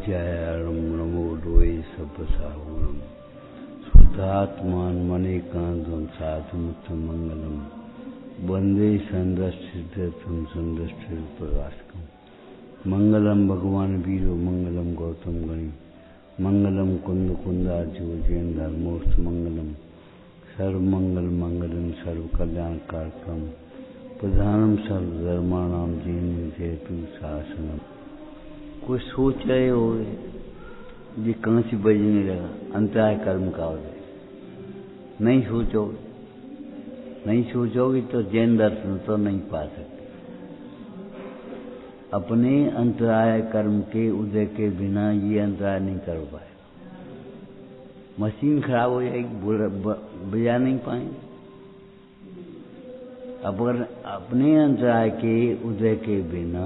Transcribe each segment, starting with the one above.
जयारम नमो दोय सपसाहुरम शुद्धात्मान मणिकांतम साधुमुत्तम मंगलम वंदे संदर्शितम संदर्शित प्रकाशकम मंगलम भगवान वीरो मंगलम गौतम गणि मंगलम कुंद कुंदार्जो जैन धर्मोस्त मंगलम सर्वमंगल मंगलम सर्व कल्याण कारकम प्रधानम सर्वधर्माणाम जैन जयतु शासनम। कुछ सोच रहे हो ये कहाँ से बजने लगा, अंतराय कर्म का हो जाए। नहीं सोचोगे तो जैन दर्शन तो नहीं पा सकते। अपने अंतराय कर्म के उदय के बिना ये अंतराय नहीं कर पाएगा। मशीन खराब हो जाएगी, बजा नहीं पाएंगे। अगर अपने अंतराय के उदय के बिना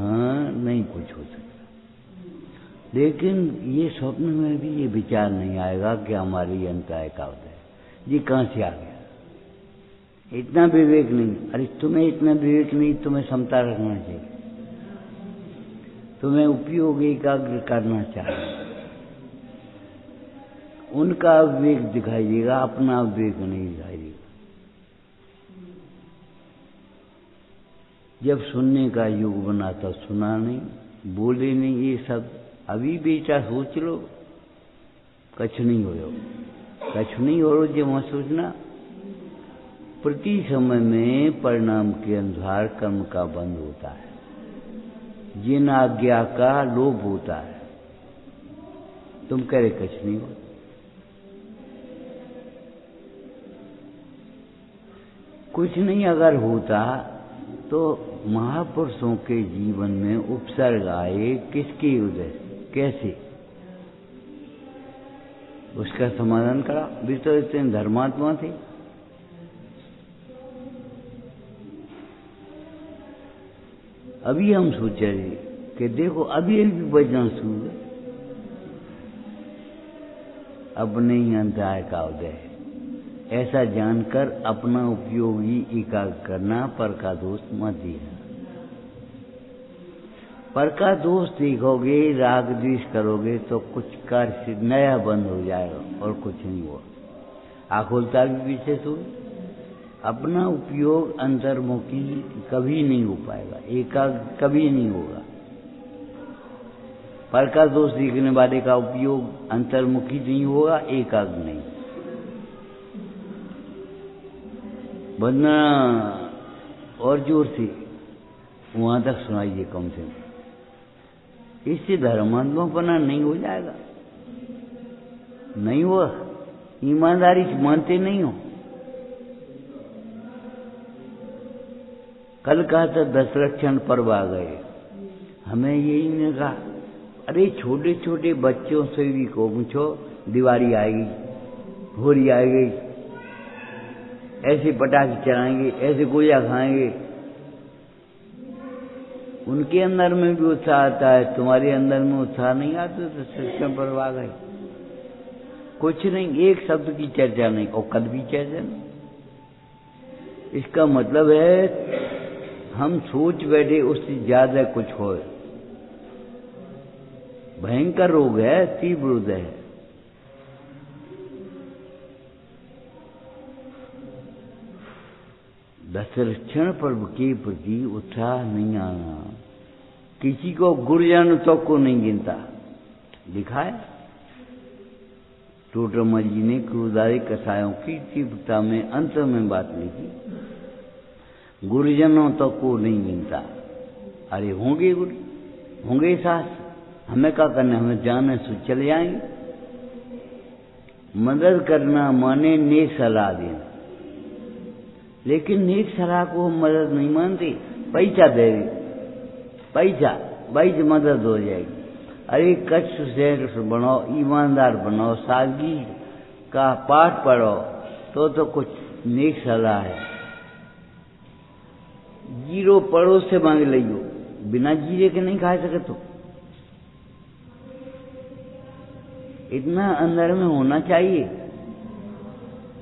नहीं कुछ हो सकता। लेकिन ये स्वप्न में भी ये विचार नहीं आएगा कि हमारी अंतराय का उदय ये कहाँ से आ गया। इतना विवेक नहीं। अरे तुम्हें इतना विवेक नहीं, तुम्हें समता रखना चाहिए। तुम्हें उपयोग एकाग्र करना चाहिए। उनका विवेक दिखाइएगा, अपना विवेक नहीं दिखाइएगा। जब सुनने का युग बना तो सुना नहीं, बोले नहीं। ये सब अभी बेटा सोच लो, कछ नहीं हो रहा जो वहां सोचना। प्रति समय में परिणाम के अनुसार कर्म का बंद होता है। जिन आज्ञा का लोभ होता है। तुम कह रहे कछ नहीं हो। कुछ नहीं अगर होता तो महापुरुषों के जीवन में उपसर्ग आए किसके उदय से, कैसे? उसका समाधान करा। भी तो इतने धर्मात्मा थे। अभी हम सोच रहे कि देखो अभी भी बजना शुरू है। अपने ही अंतराय का उदय है ऐसा जानकर अपना उपयोग ही एकाग्र करना। पर का दोष मत देना। पर का दोष देखोगे, राग द्वेष करोगे तो कुछ कार्य से नया बंद हो जाएगा और कुछ नहीं हुआ। आकुलता भी पीछे सो। अपना उपयोग अंतर्मुखी कभी नहीं हो पाएगा, एकाग्र कभी नहीं होगा। पर का दोष देखने वाले का उपयोग अंतर्मुखी नहीं होगा, एकाग्र नहीं। वरना और जोर से वहां तक सुनाइए कम से कम। इससे धर्मात्मापना नहीं हो जाएगा। नहीं हुआ, ईमानदारी से मानते नहीं हो। कल कहा था 10 लक्षण पर्व आ गए। हमें यही ने कहा अरे छोटे छोटे बच्चों से भी को पूछो, दिवाली आएगी, होली आएगी, ऐसे पटाखे चलाएंगे, ऐसे गोया खाएंगे। उनके अंदर में भी उत्साह आता है, तुम्हारे अंदर में उत्साह नहीं आता तो सिस्टम पर आ गए। कुछ नहीं, एक शब्द की चर्चा नहीं और कद भी चर्चा नहीं। इसका मतलब है हम सोच बैठे उससे ज्यादा कुछ हो। भयंकर रोग है, तीव्र उदय है। दशरक्षण पर्व के प्रति उत्साह नहीं आना। किसी को गुरुजन तो को नहीं गिनता। लिखा है टोटरमा जी ने क्रोधारी कसायों की तीव्रता में अंत में बात लिखी। गुरुजनों तो को नहीं गिनता। अरे होंगे गुरु, होंगे सास, हमें क्या करना, हमें जाने से चले जाएंगे। मदद करना माने नेक सलाह देना। लेकिन नेक सलाह को हम मदद नहीं मानते। पैसा दे दे, पैसा भाई से मदद हो जाएगी। अरे कच्छ से बनाओ, ईमानदार बनाओ, सादगी का पाठ पढ़ो तो कुछ नेक सलाह है। जीरो पड़ोस से मांग लियो, बिना जीरे के नहीं खा सके। तो इतना अंदर में होना चाहिए।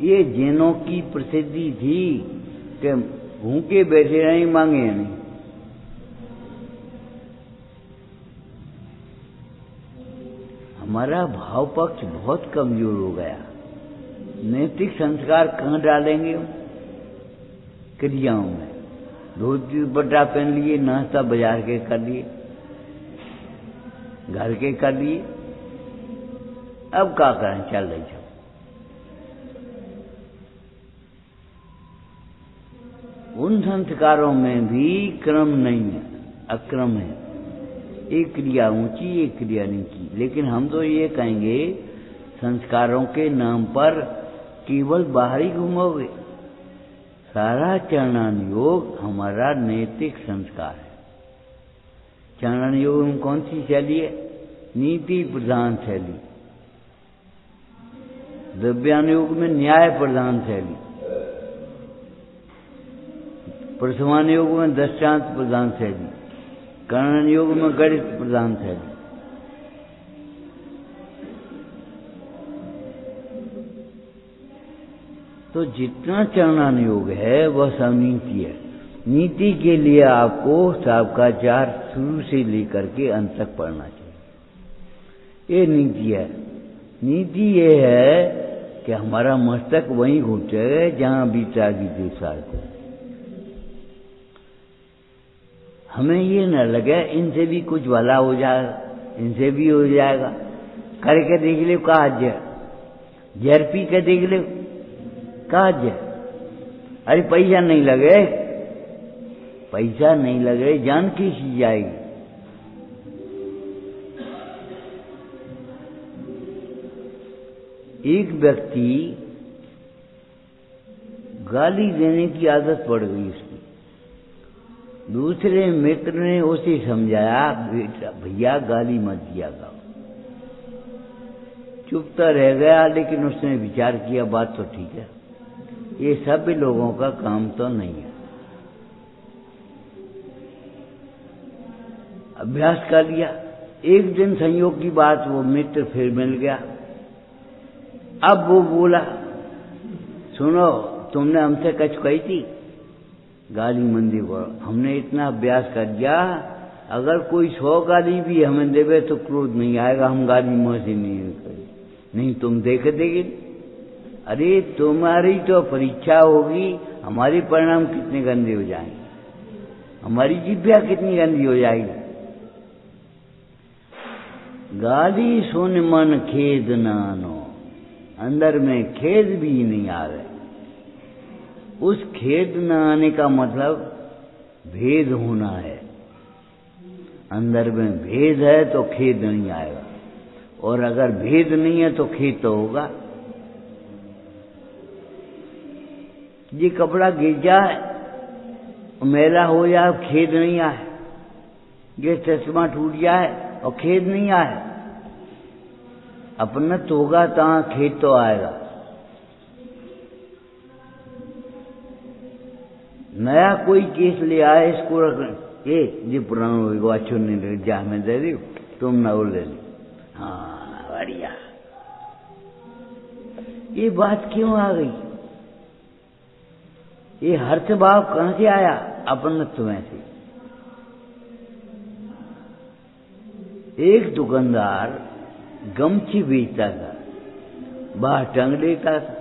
ये जैनों की प्रसिद्धि थी कि भूखे बैठे नहीं, मांगे नहीं। हमारा भाव पक्ष बहुत कमजोर हो गया। नैतिक संस्कार कहाँ डालेंगे हम? क्रियाओं में। धोती दुपट्टा पहन लिए, नाश्ता बाजार के कर लिए, घर के कर लिए, अब क्या करें, चल रही सब। उन संस्कारों में भी क्रम नहीं है, अक्रम है। एक क्रिया ऊंची, एक क्रिया नीची। लेकिन हम तो ये कहेंगे संस्कारों के नाम पर केवल बाहर ही घूमोगे। सारा चरणान योग हमारा नैतिक संस्कार है। चरणान योग में कौन सी शैली है? नीति प्रधान शैली। द्रव्यान योग में न्याय प्रधान शैली। प्रथमान योग में दृष्टांत प्रधान शैली। करणन योग में गणित प्रधान शैली। तो जितना चरणान योग है वह सब नीति है। नीति के लिए आपको साबकाचार शुरू से लेकर के अंत तक पढ़ना चाहिए। ये नीति है। नीति ये है कि हमारा मस्तक वहीं घूटे जहां बीता गीते सार को। हमें ये न लगे इनसे भी कुछ भला हो जाएगा, इनसे भी हो जाएगा। करके देख ले कहा जहर पी के देख ले कहा जहर। अरे पैसा नहीं लगे, पैसा नहीं लगे, जान कैसी जाएगी। एक व्यक्ति गाली देने की आदत पड़ गई उसकी। दूसरे मित्र ने उसे समझाया, बेटा भैया गाली मत दिया करो। चुपता रह गया, लेकिन उसने विचार किया बात तो ठीक है, ये सब लोगों का काम तो नहीं है। अभ्यास कर लिया। एक दिन संयोग की बात वो मित्र फिर मिल गया। अब वो बोला, सुनो तुमने हमसे कछ कही थी गाली मंदी को। हमने इतना अभ्यास कर दिया, अगर कोई 100 गाली भी हमें देवे तो क्रोध नहीं आएगा, हम गाली मुंह से नहीं करें। नहीं तुम देख देगी। अरे तुम्हारी तो परीक्षा होगी, हमारे परिणाम कितने गंदे हो जाएंगे, हमारी जिभ्या कितनी गंदी हो जाएगी। गाली सुन मन खेद नानो, अंदर में खेद भी नहीं आ रहे। उस खेद न आने का मतलब भेद होना है। अंदर में भेद है तो खेद नहीं आएगा, और अगर भेद नहीं है तो खेद तो होगा। ये कपड़ा गिर जाए, मैला हो जाए, खेद नहीं आए। ये चश्मा टूट जाए और खेद नहीं आए। अपनत होगा तहाँ खेद तो आएगा। नया कोई केस ले आए, इसको रख ये पुराना होगा, अच्छो नहीं लगे, जा मैं दे दी, तुम ना वो ले ली। हाँ बढ़िया। ये बात क्यों आ गई? ये हर्ष भाव कहां से आया? अपनत्व में से। एक दुकानदार गमछी बेचता था, बाहर टंग देता था।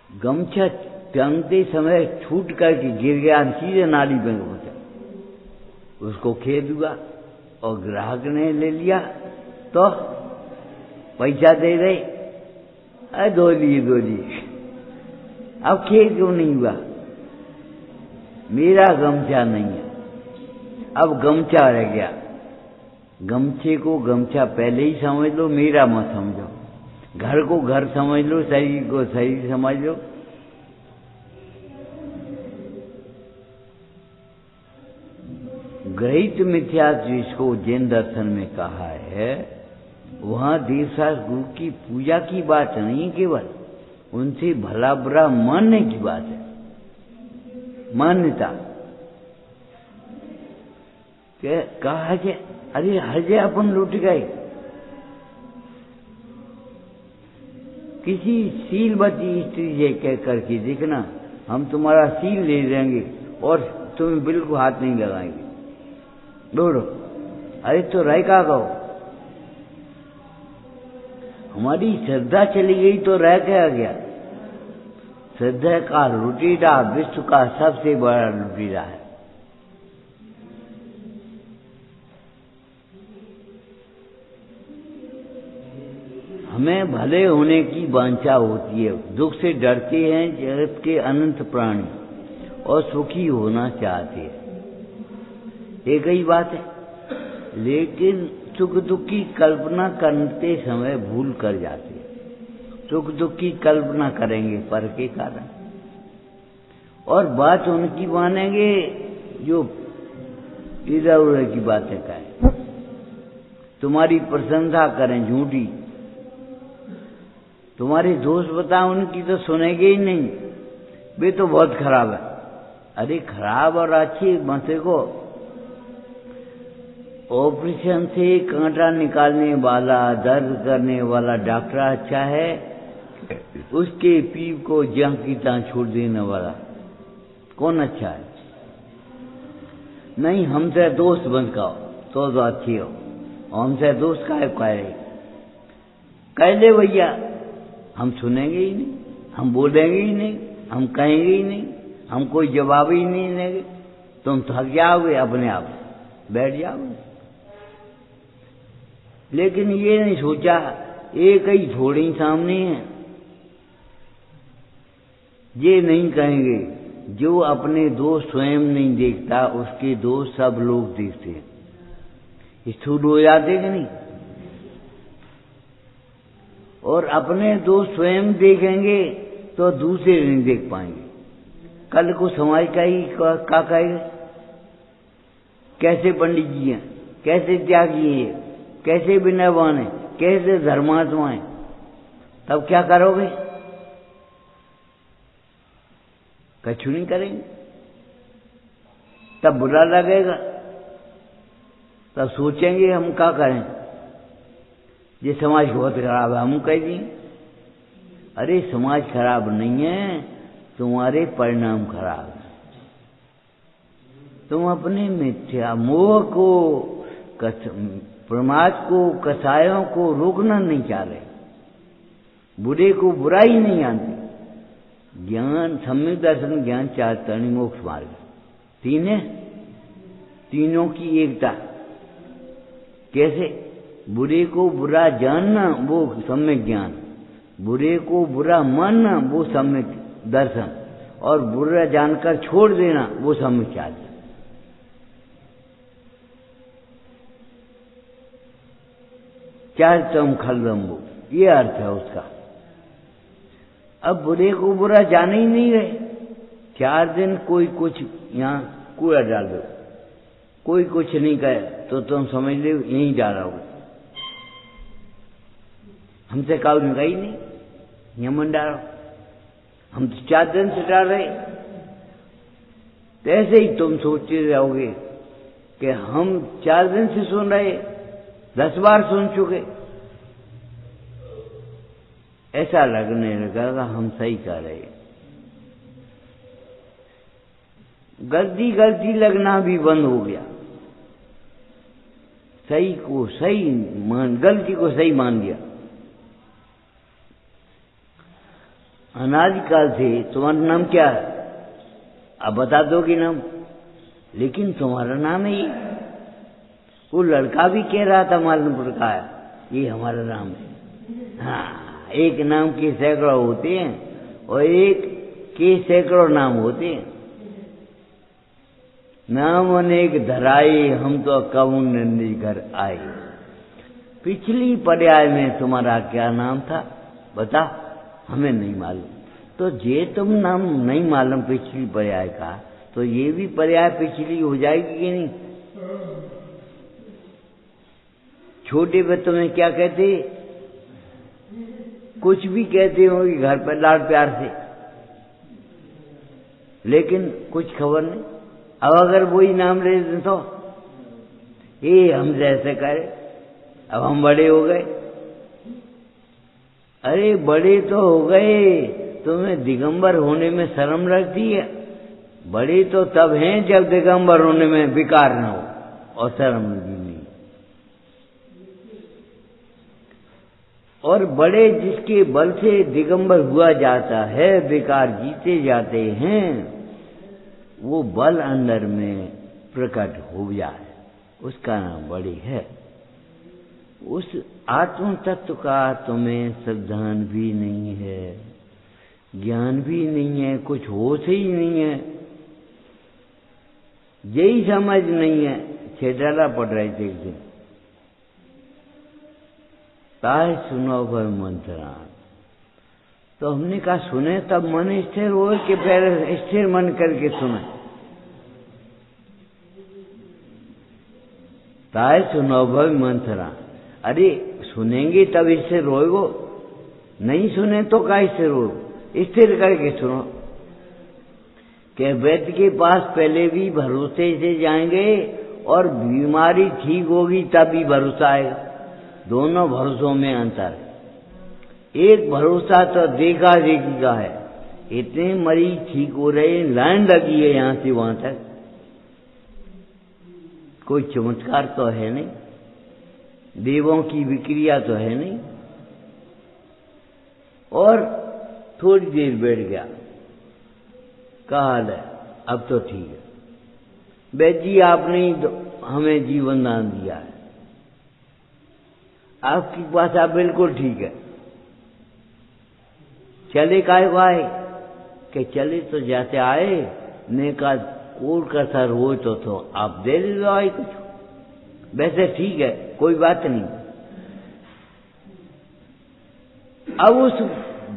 गमछा टंगते समय छूट करके गिर गया, सीधे नाली में पहुंचा। उसको खेद हुआ और ग्राहक ने ले लिया तो पैसा दे दे। अरे दो लिए। अब खेद क्यों नहीं हुआ? मेरा गमछा नहीं है, अब गमछा रह गया। गमछे को गमछा पहले ही समझ लो, मेरा मत समझो। घर को घर समझ लो, शरीर को शरीर समझ लो। ग्रहित मिथ्या जिसको जैन दर्शन में कहा है, वहां देवशास्त्र गुरु की पूजा की बात नहीं, केवल उनसे भला बुरा मानने की बात है। मान्यता कहा है, अरे हजे अपन लुट गए। किसी सीलवती स्त्री से कह करके देखना, हम तुम्हारा सील ले देंगे और तुम्हें बिल्कुल हाथ नहीं लगाएंगे। दौड़ो। अरे तो राय का कहो, हमारी श्रद्धा चली गई तो रह क्या गया? श्रद्धा का लुटेरा विश्व का सबसे बड़ा लुटेरा है। हमें भले होने की वांछा होती है, दुख से डरते हैं जगत के अनंत प्राणी और सुखी होना चाहते हैं, एक ही बात है। लेकिन सुख दुख की कल्पना करते समय भूल कर जाते हैं। सुख दुख की कल्पना करेंगे पर के कारण, और बात उनकी मानेंगे जो इधर उधर की बातें कहें, तुम्हारी प्रशंसा करें झूठी, तुम्हारे दोस्त बताओ उनकी तो सुनेंगे ही नहीं, वे तो बहुत खराब है। अरे खराब और अच्छी मते को, ऑपरेशन से कांटा निकालने वाला, दर्द करने वाला डॉक्टर अच्छा है, उसके पीप को जंग की तरह छोड़ देने वाला कौन अच्छा है? नहीं, हमसे दोस्त बन खाओ तो अच्छी हो, हमसे दोस्त काहे कह ले भैया, हम सुनेंगे ही नहीं, हम बोलेंगे ही नहीं, हम कहेंगे ही नहीं, हम कोई जवाब ही नहीं देंगे। तुम थक जाओगे, अपने आप बैठ जाओगे। लेकिन ये नहीं सोचा एक ही थोड़ी सामने है, ये नहीं कहेंगे जो अपने दोस्त स्वयं नहीं देखता उसके दोस्त सब लोग देखते हैं। स्थूल हो जाते कि नहीं? और अपने दोस्त स्वयं देखेंगे तो दूसरे नहीं देख पाएंगे। कल को समाज का ही का कहेगा, कैसे पंडित जी हैं, कैसे त्यागी हैं, कैसे विनयवान हैं, कैसे धर्मात्मा हैं, तब क्या करोगे? कछु नहीं करेंगे, तब बुरा लगेगा, तब सोचेंगे हम क्या करें, ये समाज बहुत खराब है, हम कह दिए। अरे समाज खराब नहीं है, तुम्हारे परिणाम खराब है। तुम अपने मिथ्या मोह को, प्रमाद को, कसायों को रोकना नहीं चाह रहे, बुरे को बुराई नहीं जानते। ज्ञान, सम्यक दर्शन, ज्ञान, चारित्रणी, मोक्ष मार्ग, तीन है, तीनों की एकता। कैसे? बुरे को बुरा जानना वो सम्यक ज्ञान, बुरे को बुरा मानना वो सम्यक दर्शन, और बुरा जानकर छोड़ देना वो सम्यक चार्य। चारित्रम खलदम्बो, ये अर्थ है उसका। अब बुरे को बुरा जान ही नहीं रहे। 4 दिन कोई कुछ यहाँ कूड़ा डाल दो, कोई कुछ नहीं कहे तो तुम समझ लो यहीं डालोगे। हमसे काउ निकाई नहीं, यमन डालो, हम तो 4 दिन से डाल रहे। तो ऐसे ही तुम सोचते रहोगे कि हम 4 दिन से सुन रहे, 10 बार सुन चुके, ऐसा लगने लगेगा हम सही कर रहे। गलती गलती लगना भी बंद हो गया, सही को सही मान, गलती को सही मान लिया। अनादिकाल से तुम्हारा नाम क्या है? अब बता दोगे नाम, लेकिन तुम्हारा नाम है ये। वो लड़का भी कह रहा था मालूमपुर का, ये हमारा नाम है। हाँ, एक नाम के सैकड़ों होते हैं और एक के सैकड़ों नाम होते हैं। नाम अनेक धराए, हम तो कौन नंदी घर आए। पिछली पर्याय में तुम्हारा क्या नाम था बता? हमें नहीं मालूम। तो जे तुम नाम नहीं मालूम पिछली पर्याय का, तो ये भी पर्याय पिछली हो जाएगी कि नहीं? छोटे बच्चों में क्या कहते, कुछ भी कहते होंगे घर पर लाड प्यार से, लेकिन कुछ खबर नहीं। अब अगर वही नाम ले दें तो ये हम जैसे करे, अब हम बड़े हो गए। अरे बड़े तो हो गए, तुम्हें दिगंबर होने में शर्म लगती है? बड़े तो तब हैं जब दिगंबर होने में विकार न हो और शर्म भी नहीं। और बड़े जिसके बल से दिगंबर हुआ जाता है, बेकार जीते जाते हैं, वो बल अंदर में प्रकट हो जाए, उसका नाम बड़ी है। उस आत्म तत्व का तुम्हें सावधान भी नहीं है, ज्ञान भी नहीं है, कुछ होश ही नहीं है, यही समझ नहीं है। छेडाला पड़ रहे थे एक दिन, ताय सुनो भर मंत्रान। तो हमने कहा सुने तब मन स्थिर हो कि पहले स्थिर मन करके सुने। ताय सुनो भर मंत्रान, अरे सुनेंगे तब स्थिर होगो, नहीं सुने तो क्या स्थिर हो, स्थिर करके सुनो। कि वैद्य के पास पहले भी भरोसे से जाएंगे और बीमारी ठीक होगी तब भी भरोसा आएगा। दोनों भरोसों में अंतर है। एक भरोसा तो देखा देखी का है, इतने मरीज ठीक हो रहे, लाइन लगी है यहां से वहां तक, कोई चमत्कार तो है नहीं, देवों की विक्रिया तो है नहीं। और थोड़ी देर बैठ गया, कहा हाल है, अब तो ठीक है, वैद्य जी आपने हमें जीवन दान दिया है, आपकी भाषा बिल्कुल ठीक है, चले काय को आए कि चले तो जाते आए, ने का कोर का सर हो तो आप दे दे दवाई कुछ, वैसे ठीक है, कोई बात नहीं। अब उस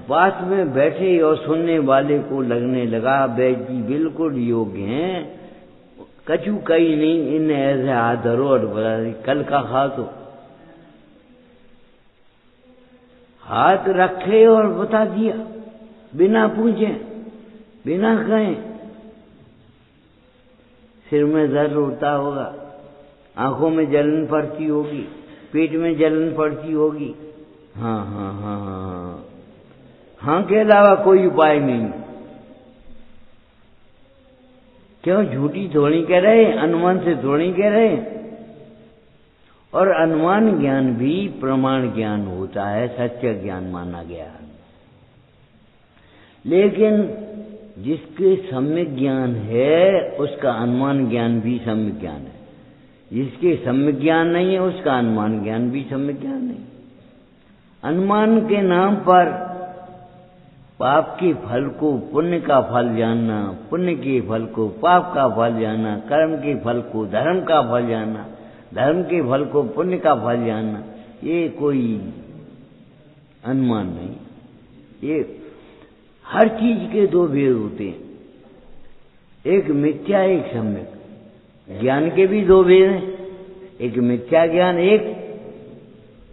बात में बैठे और सुनने वाले को लगने लगा वैद्य जी बिल्कुल योग्य हैं, कछु कही नहीं, इन ऐसे हाथ धरो और बता कल का खा तो हाथ रखे और बता दिया, बिना पूछे, बिना कहे। सिर में दर्द होता होगा, आंखों में जलन पड़ती होगी, पेट में जलन पड़ती होगी, हाँ हाँ हाँ हाँ हाँ के अलावा कोई उपाय नहीं। क्यों झूठी थोड़ी कह रहे, अनुमान से थोड़ी कह रहे। और अनुमान ज्ञान भी प्रमाण ज्ञान होता है, सच्चा ज्ञान माना गया है। लेकिन जिसके सम्यक ज्ञान है उसका अनुमान ज्ञान भी सम्यक ज्ञान है, जिसके सम्यक ज्ञान नहीं है उसका अनुमान ज्ञान भी सम्यक ज्ञान नहीं। अनुमान के नाम पर पाप के फल को पुण्य का फल जानना, पुण्य के फल को पाप का फल जानना, कर्म के फल को धर्म का फल जानना, धर्म के फल को पुण्य का फल जानना, ये कोई अनुमान नहीं। ये हर चीज के दो भेद होते हैं, एक मिथ्या एक सम्यक। ज्ञान के भी दो भेद हैं, एक मिथ्या ज्ञान, एक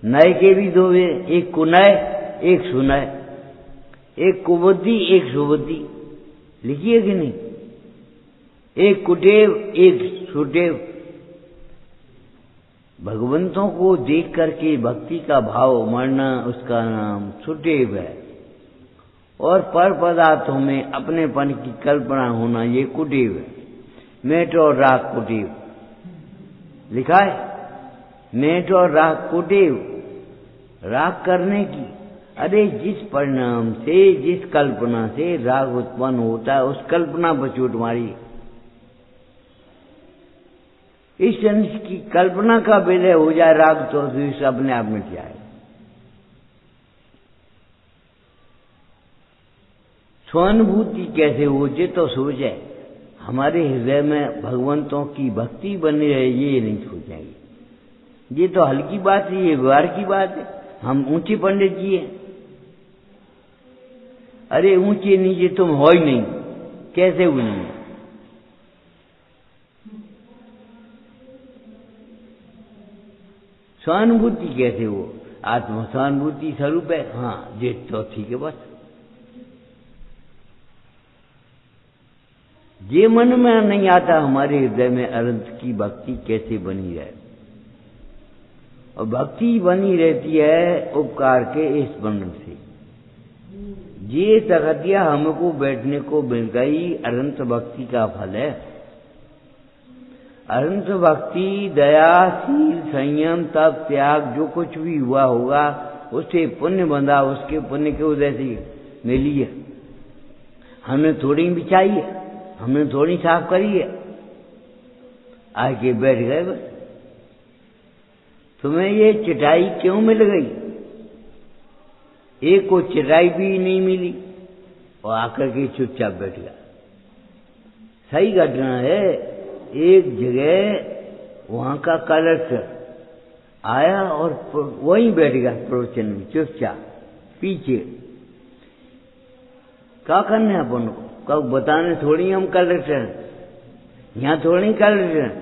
नए के भी दो भेद, एक कुनय एक सुनय, एक कुबुद्धि एक सुबुद्धि, लिखिए कि नहीं, एक कुटेव एक सुटेव। भगवंतों को देख करके भक्ति का भाव मरना उसका नाम सुटेव है, और पर पदार्थों में अपनेपन की कल्पना होना ये कुटेव है। मेट और राग कुटेव लिखा है, मेट और राग कुटेव, राग करने की। अरे जिस परिणाम से, जिस कल्पना से राग उत्पन्न होता है उस कल्पना पर चोट मारी। इस अंश की कल्पना का विलय हो जाए राग तो फिर अपने आप मिट जाए। स्वानुभूति कैसे हो जे तो सोचे, हमारे हृदय में भगवंतों की भक्ति बनी रहे, ये नहीं सोचेंगे। ये तो हल्की बात है, ये व्यवहार की बात है। हम ऊंचे पंडित जी हैं, अरे ऊंचे नीचे तुम हो ही नहीं, कैसे हुई नहीं? सहानुभूति कैसे हो? आत्म सहानुभूति स्वरूप है, हाँ ये तो ठीक है। बस ये मन में नहीं आता हमारे हृदय में अनंत की भक्ति कैसे बनी रहे। और भक्ति बनी रहती है उपकार के स्मरण से। ये तगतिया हमको बैठने को मिल गई, अनंत भक्ति का फल है। अनंत भक्ति, दया, शील, संयम, तप, त्याग जो कुछ भी हुआ होगा उससे पुण्य बंधा, उसके पुण्य के उदय से मिली है। हमने थोड़ी बिछाई है, हमने थोड़ी साफ करी है, आके बैठ गए बस। तुम्हें ये चटाई क्यों मिल गई? एक को चटाई भी नहीं मिली और आकर के चुपचाप बैठ गया। सही घटना है। एक जगह वहां का कलेक्टर आया और वहीं बैठ गया प्रवचन में चुपचाप पीछे। क्या करने अपन को? कब बताने थोड़ी हम कलेक्टर हैं, यहां थोड़ी कलेक्टर हैं।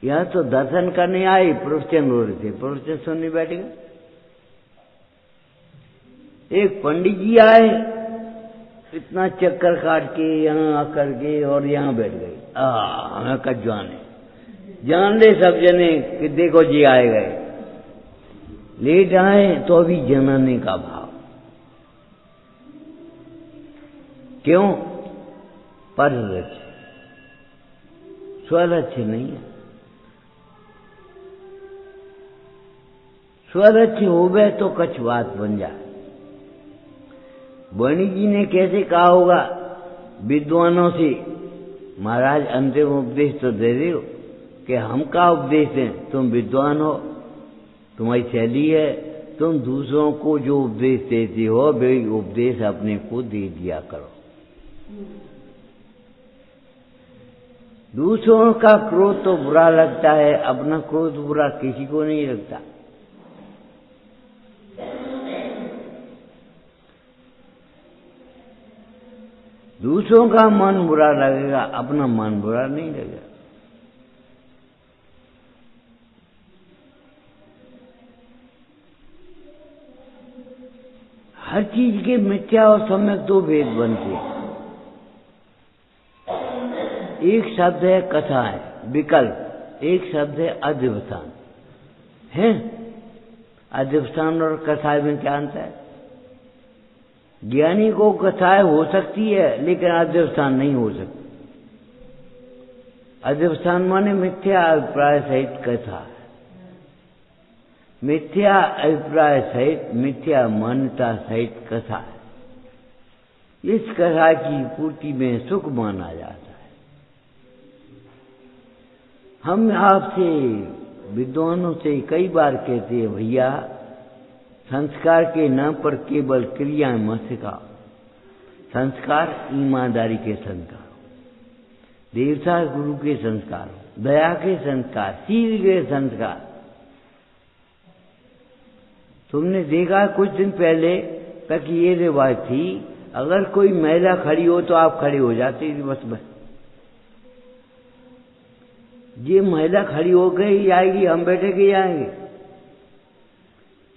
यहां तो दर्शन करने आए, प्रवचन हो रहे थे, प्रवचन सुनने बैठ गए। एक पंडित जी आए, इतना चक्कर काट के यहाँ आकर के और यहाँ बैठ गए। हमें कच जान ले सब जने कि देखो जी आए गए। लेट आए तो अभी जनाने का भाव। क्यों? पर स्वर अच्छे नहीं है। स्वर अच्छे हो गए तो कछ बात बन जाए। बणी जी ने कैसे कहा होगा विद्वानों से, महाराज अंतिम उपदेश तो दे रहे हो कि हम का उपदेश दें, तुम विद्वान हो, तुम्हारी शैली है, तुम दूसरों को जो उपदेश देते हो वे उपदेश अपने को दे दिया करो। दूसरों का क्रोध तो बुरा लगता है, अपना क्रोध बुरा किसी को नहीं लगता। दूसरों का मन बुरा लगेगा, अपना मन बुरा नहीं लगेगा। हर चीज के मिथ्या और सम्यक दो भेद बनते हैं। एक शब्द है कथा है, विकल्प, एक शब्द है अध्यवसान है। अध्यवसान और कथा में क्या अंतर है? ज्ञानी को कथाएं हो सकती है लेकिन अध्यवसान नहीं हो सकती। अध्यवसान माने मिथ्या अभिप्राय सहित कथा, मिथ्या अभिप्राय सहित, मिथ्या मान्यता सहित कथा है। इस कथा की पूर्ति में सुख माना जाता है। हम आपसे विद्वानों से कई बार कहते हैं, भैया संस्कार के नाम पर केवल क्रियाएं मत सिखाओ। संस्कार ईमानदारी के संस्कार, देवता गुरु के संस्कार, दया के संस्कार, शील के संस्कार। तुमने देखा कुछ दिन पहले तक ये रिवाज थी, अगर कोई महिला खड़ी हो तो आप खड़े हो जाते थे बस। ये महिला खड़ी हो गई आएगी, हम बैठे के आएंगे।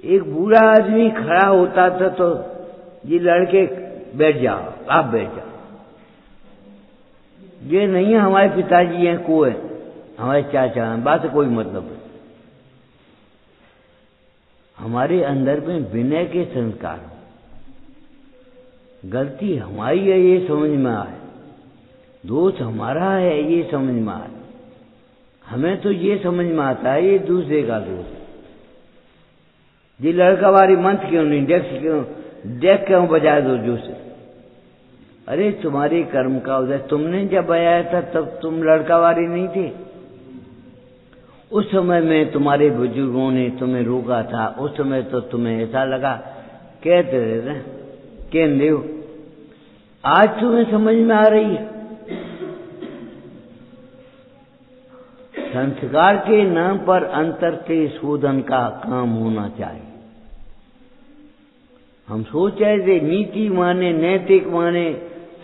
एक बूढ़ा आदमी खड़ा होता था तो ये लड़के बैठ जाओ, आप बैठ जाओ। ये नहीं है हमारे पिताजी हैं, को है हमारे चाचा हैं, बात कोई मतलब नहीं। हमारे अंदर में विनय के संस्कार, गलती हमारी है ये समझ में आए, दोष हमारा है ये समझ में आए। हमें तो ये समझ में आता है ये दूसरे का दोष है। जी लड़का वाली मंथ क्यों नहीं, डेक क्यों बजा दो जो से? अरे तुम्हारे कर्म का उदय, तुमने जब बजाया था तब तुम लड़का वाली नहीं थे। उस समय में तुम्हारे बुजुर्गों ने तुम्हें रोका था, उस समय तो तुम्हें ऐसा लगा, कहते रहते कह दे। आज तुम्हें समझ में आ रही है। संस्कार के नाम पर अंतर के शोधन का काम होना चाहिए। हम सोच रहे थे नीति माने, नैतिक माने,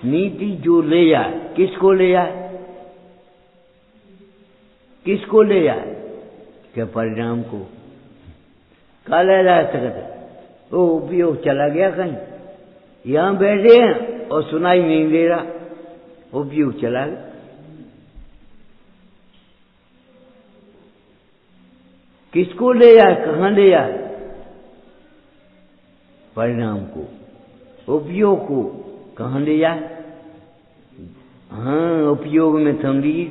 नीति जो ले जाए, किसको ले जाए, किसको ले जाए? क्या परिणाम को कहा ले जा सकते? वो उपयोग चला गया कहीं, यहां बैठे हैं और सुनाई नहीं दे रहा, उपयोग चला गया। किसको ले जाए, कहां ले जाए? परिणाम को, उपयोग को कहां ले जाए? हाँ, उपयोग में थमरी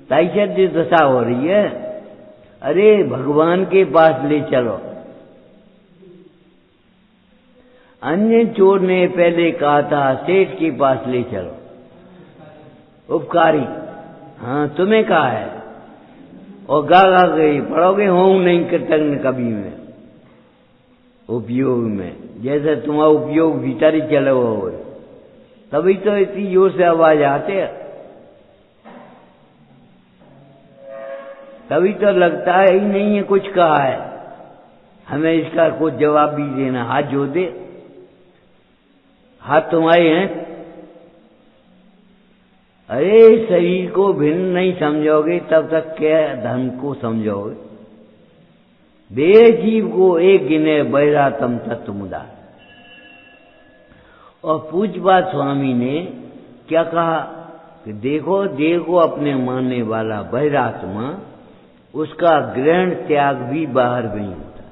तैशद्य दशा हो रही है। अरे भगवान के पास ले चलो, अन्य चोर ने पहले कहा था सेठ के पास ले चलो। उपकारी, हाँ तुम्हें कहा है, और गा गई पढ़ोगे हों नहीं कृतज्ञ कभी में उपयोग में, जैसे तुम्हारा उपयोग भीतर ही चले हो, तभी तो इतनी जोर से आवाज आते है, तभी तो लगता है ही नहीं है कुछ कहा है, हमें इसका कुछ जवाब भी देना। हाथ जो दे, हाथ तुम्हारे हैं। अरे शरीर को भिन्न नहीं समझोगे तब तक क्या धन को समझोगे। बेजीव को एक गिने बैरातम तत्वमुदा। और पूज्यपाद स्वामी ने क्या कहा कि देखो देह को अपने मानने वाला बहिरात्मा, उसका ग्रहण त्याग भी बाहर नहीं होता।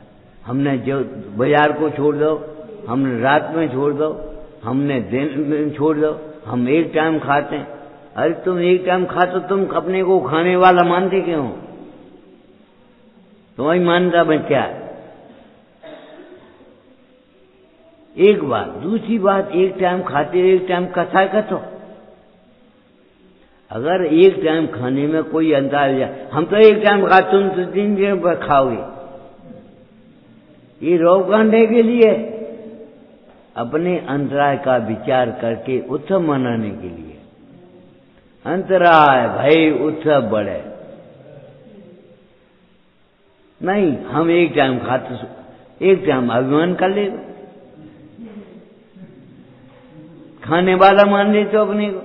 हमने जो बाजार को छोड़ दो, हमने रात में छोड़ दो, हमने दिन में छोड़ दो, हम एक टाइम खाते हैं। अरे तुम एक टाइम खाते, तुम अपने को खाने वाला मानते क्यों हो? तुम्हारी मान्यता में क्या है? एक बात। दूसरी बात, एक टाइम खाते एक टाइम कथा कथो। अगर एक टाइम खाने में कोई अंतर आ जाए, हम तो एक टाइम खाते, तुम तो 3 दिन पर खाओगे, ये रोग कांडे के लिए अपने अंतराय का विचार करके उत्सव मनाने के लिए। अंतराय भय उत्सव बढ़े नहीं, हम एक टाइम खाते, एक टाइम अभिमान कर ले, खाने वाला मान ले तो अपने को।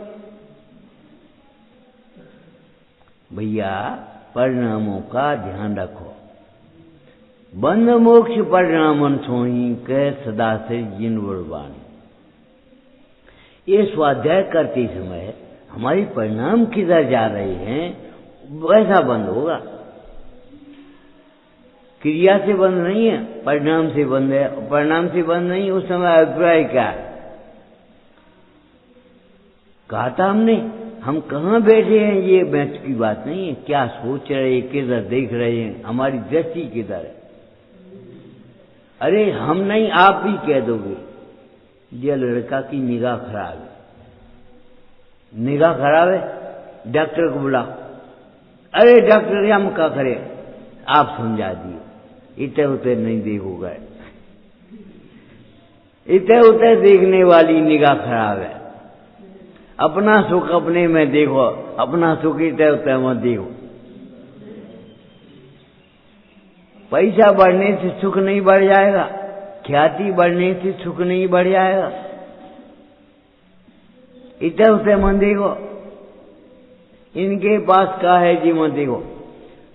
भैया परिणामों का ध्यान रखो। बंध मोक्ष परिणामन सोई कह सदा से जिन वाणी। ये स्वाध्याय करते समय हमारी परिणाम किधर जा रहे हैं वैसा बंद होगा। क्रिया से बंद नहीं है, परिणाम से बंद है। परिणाम से बंद नहीं, उस समय अभिप्राय क्या है? कहा था हमने, हम कहाँ बैठे हैं ये बैठ की बात नहीं है। क्या सोच रहे हैं, किधर देख रहे हैं, हमारी दृष्टि किधर है? अरे हम नहीं, आप भी कह दोगे ये लड़का की निगाह खराब है, निगाह खराब है, डॉक्टर को बुला। अरे डॉक्टर हम क्या करें, आप समझा दिए, इतने उतने नहीं देखोगे, इतने उतने देखने वाली निगाह खराब है। अपना सुख अपने में देखो, अपना सुख इतने उतने मत देखो। पैसा बढ़ने से सुख नहीं बढ़ जाएगा, ख्याति बढ़ने से सुख नहीं बढ़ जाएगा, इतने उतने मत देखो। इनके पास का है जी मत देखो।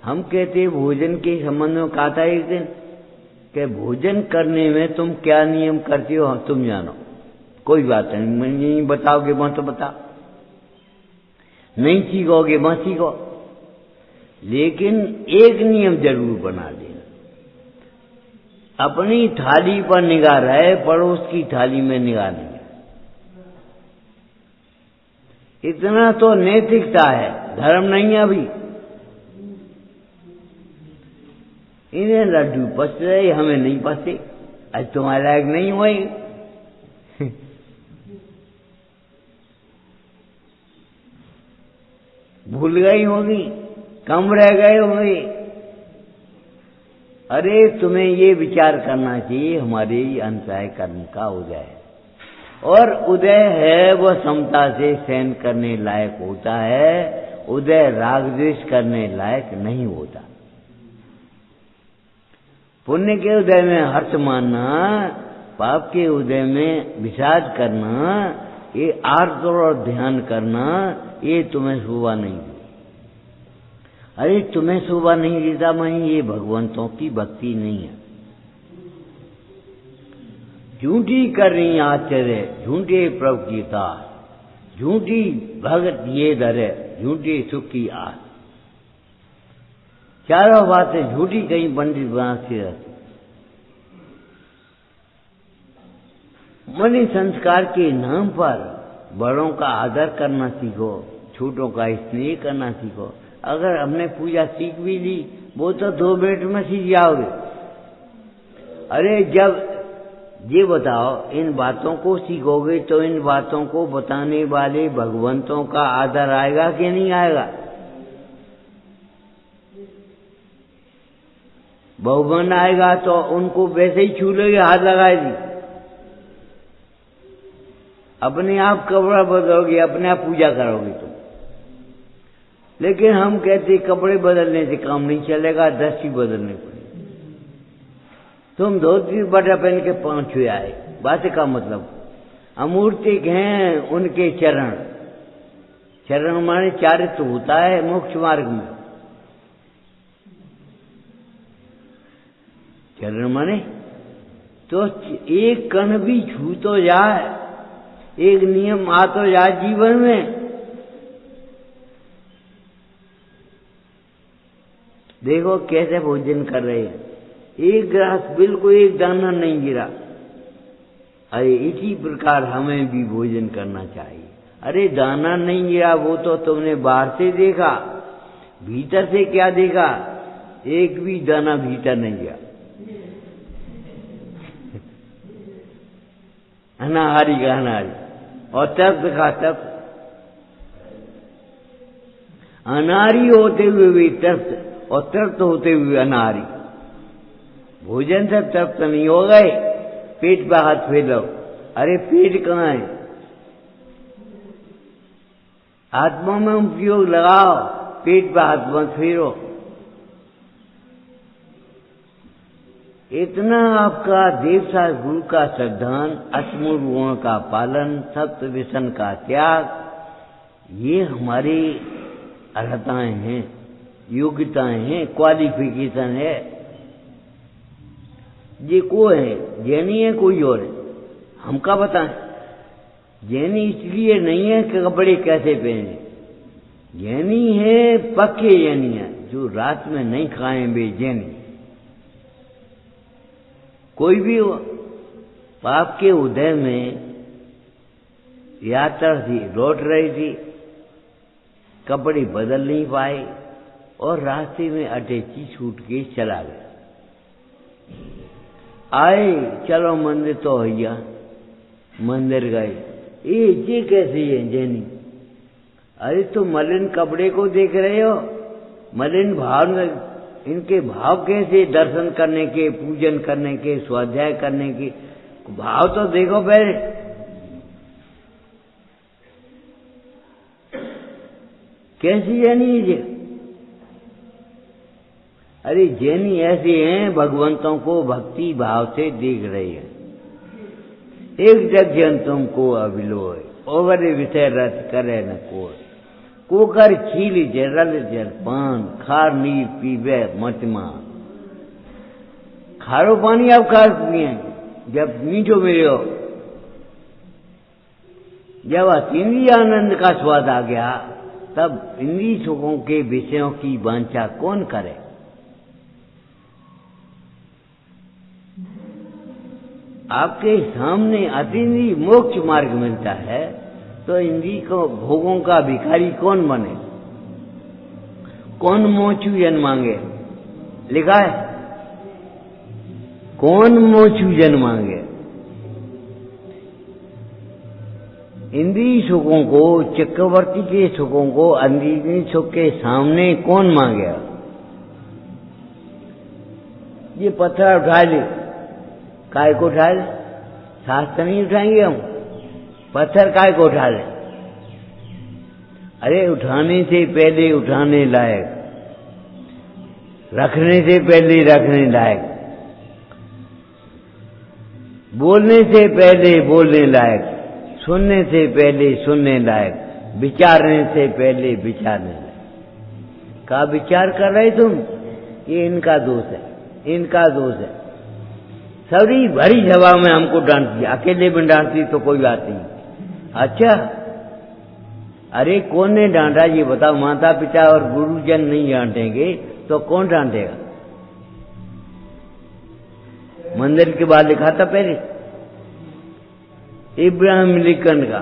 हम कहते भोजन के संबंध में कहा था एक दिन कि भोजन करने में तुम क्या नियम करते हो तुम जानो, कोई बात नहीं, मैं नहीं बताओगे मत तो बता, नहीं सीखोगे मत सीखो, लेकिन एक नियम जरूर बना देना, अपनी थाली पर निगाह रहे, पड़ोस की थाली में निगाह नहीं। इतना तो नैतिकता है, धर्म नहीं है। अभी इन्हें लड्डू पस रहे, हमें नहीं पसते, आज तुम्हारे लायक नहीं हुए। भूल गई होगी, कम रह गए होंगे। अरे तुम्हें ये विचार करना चाहिए हमारे अंतराय कर्म का उदय है, और उदय है वह समता से सहन करने लायक होता है, उदय राग द्वेष करने लायक नहीं होता। पुण्य के उदय में हर्ष मानना, पाप के उदय में विषाद करना, ये आर्त और ध्यान करना, ये तुम्हें शोभा नहीं दी। अरे तुम्हें शोभा नहीं देता मैं, ये भगवंतों की भक्ति नहीं है। झूठी करनी आश्चर्य, झूठे प्रभु की तार, झूठी भगत ये धरे, झूठे सुख की आस। चारों बातें झूठी कहीं पंडित बनाते रहते। मनी संस्कार के नाम पर बड़ों का आदर करना सीखो, छोटों का स्नेह करना सीखो। अगर हमने पूजा सीख भी ली, वो तो 2 मिनट में सीख जाओगे। अरे जब ये बताओ, इन बातों को सीखोगे तो इन बातों को बताने वाले भगवंतों का आदर आएगा कि नहीं आएगा? भगवान आएगा तो उनको वैसे ही छू लोगे, हाथ लगाएगी, अपने आप कपड़ा बदलोगे, अपने आप पूजा करोगे तुम। लेकिन हम कहते कपड़े बदलने से काम नहीं चलेगा, दृष्टि बदलने पड़ेगी। तुम धोती बटा पहन के पांव छुए आए, बात का मतलब अमूर्तिक हैं उनके चरण। चरण माने चारित्र होता है मोक्ष मार्ग में। चरण माने तो एक कण भी छू तो जाए, एक नियम आ तो जाए जीवन में। देखो कैसे भोजन कर रहे हैं, एक गिलास बिल्कुल एक दाना नहीं गिरा। अरे इसी प्रकार हमें भी भोजन करना चाहिए। अरे दाना नहीं गिरा वो तो तुमने बाहर से देखा, भीतर से क्या देखा? एक भी दाना भीतर नहीं गया। अनाहारी का अनाहारी, और तब का तब अनाहारी होते हुए भी तृप्त, और तृप्त होते हुए अनाहारी। भोजन से तृप्त नहीं हो गए, पेट पे हाथ फैलाओ। अरे पेट कहाँ है? आत्मा में उपयोग लगाओ, पेट पे हाथ मत फेरो। इतना आपका देवता गुरु का श्रद्धान, अष्टमूल गुणों का पालन, सप्त व्यसन का त्याग, ये हमारी अर्हताएं हैं, योग्यताएं हैं, क्वालिफिकेशन है। ये को है, जैनी है कोई और है? हमका बताएं। जैनी इसलिए नहीं है कि कपड़े कैसे पहने, जैनी है पक्के जैनी है, जो रात में नहीं खाएं वे जैनी। कोई भी हो, पाप के उदय में यात्रा थी, लौट रही थी, कपड़े बदल नहीं पाए और रास्ते में अटैची छूट के चला गया। आए चलो मंदिर तो भैया, मंदिर गए। ये कैसे है जैनी? अरे तो मलिन कपड़े को देख रहे हो, मलिन भाव में इनके भाव कैसे, दर्शन करने के, पूजन करने के, स्वाध्याय करने के भाव तो देखो पहले। कैसी जैनी है? अरे जैनी ऐसे हैं, भगवंतों को भक्ति भाव से देख रहे हैं। एक जग जन तुमको अभिलोय, ओवरे विषय रथ करे न कोय। कोकर छील जरल जल पान, खार नीर पीवे मटमा। खारो पानी आप खार पिए जब मीठो मिले हो, जब अतीन्द्रिय आनंद का स्वाद आ गया, तब इंद्रिय सुखों के विषयों की वांछा कौन करे? आपके सामने अतीन्द्रिय मोक्ष मार्ग मिलता है, तो इंद्रिय को भोगों का भिखारी कौन बने? कौन मोचूजन मांगे? लिखा है, कौन मोचूजन मांगे? इंद्रिय सुखों को, चक्रवर्ती के सुखों को इंद्रिय सुख के सामने कौन मांगे? ये पत्थर उठा ले, काय को उठा ले? शास्त्र नहीं उठाएंगे हम, पत्थर काय को उठा ले? अरे उठाने से पहले उठाने लायक, रखने से पहले रखने लायक, बोलने से पहले बोलने लायक, सुनने से पहले सुनने लायक, विचारने से पहले विचारने लायक। का विचार कर रहे तुम? ये इनका दोष है, इनका दोष है। सभी भरी सभा में हमको डांटती, अकेले में डांटती तो कोई बात नहीं। अच्छा, अरे कौन ने डांटा ये बताओ? माता पिता और गुरुजन नहीं डांटेंगे तो कौन डांटेगा? मंदिर के बाद लिखा था पहले इब्राहिम लिंकन का,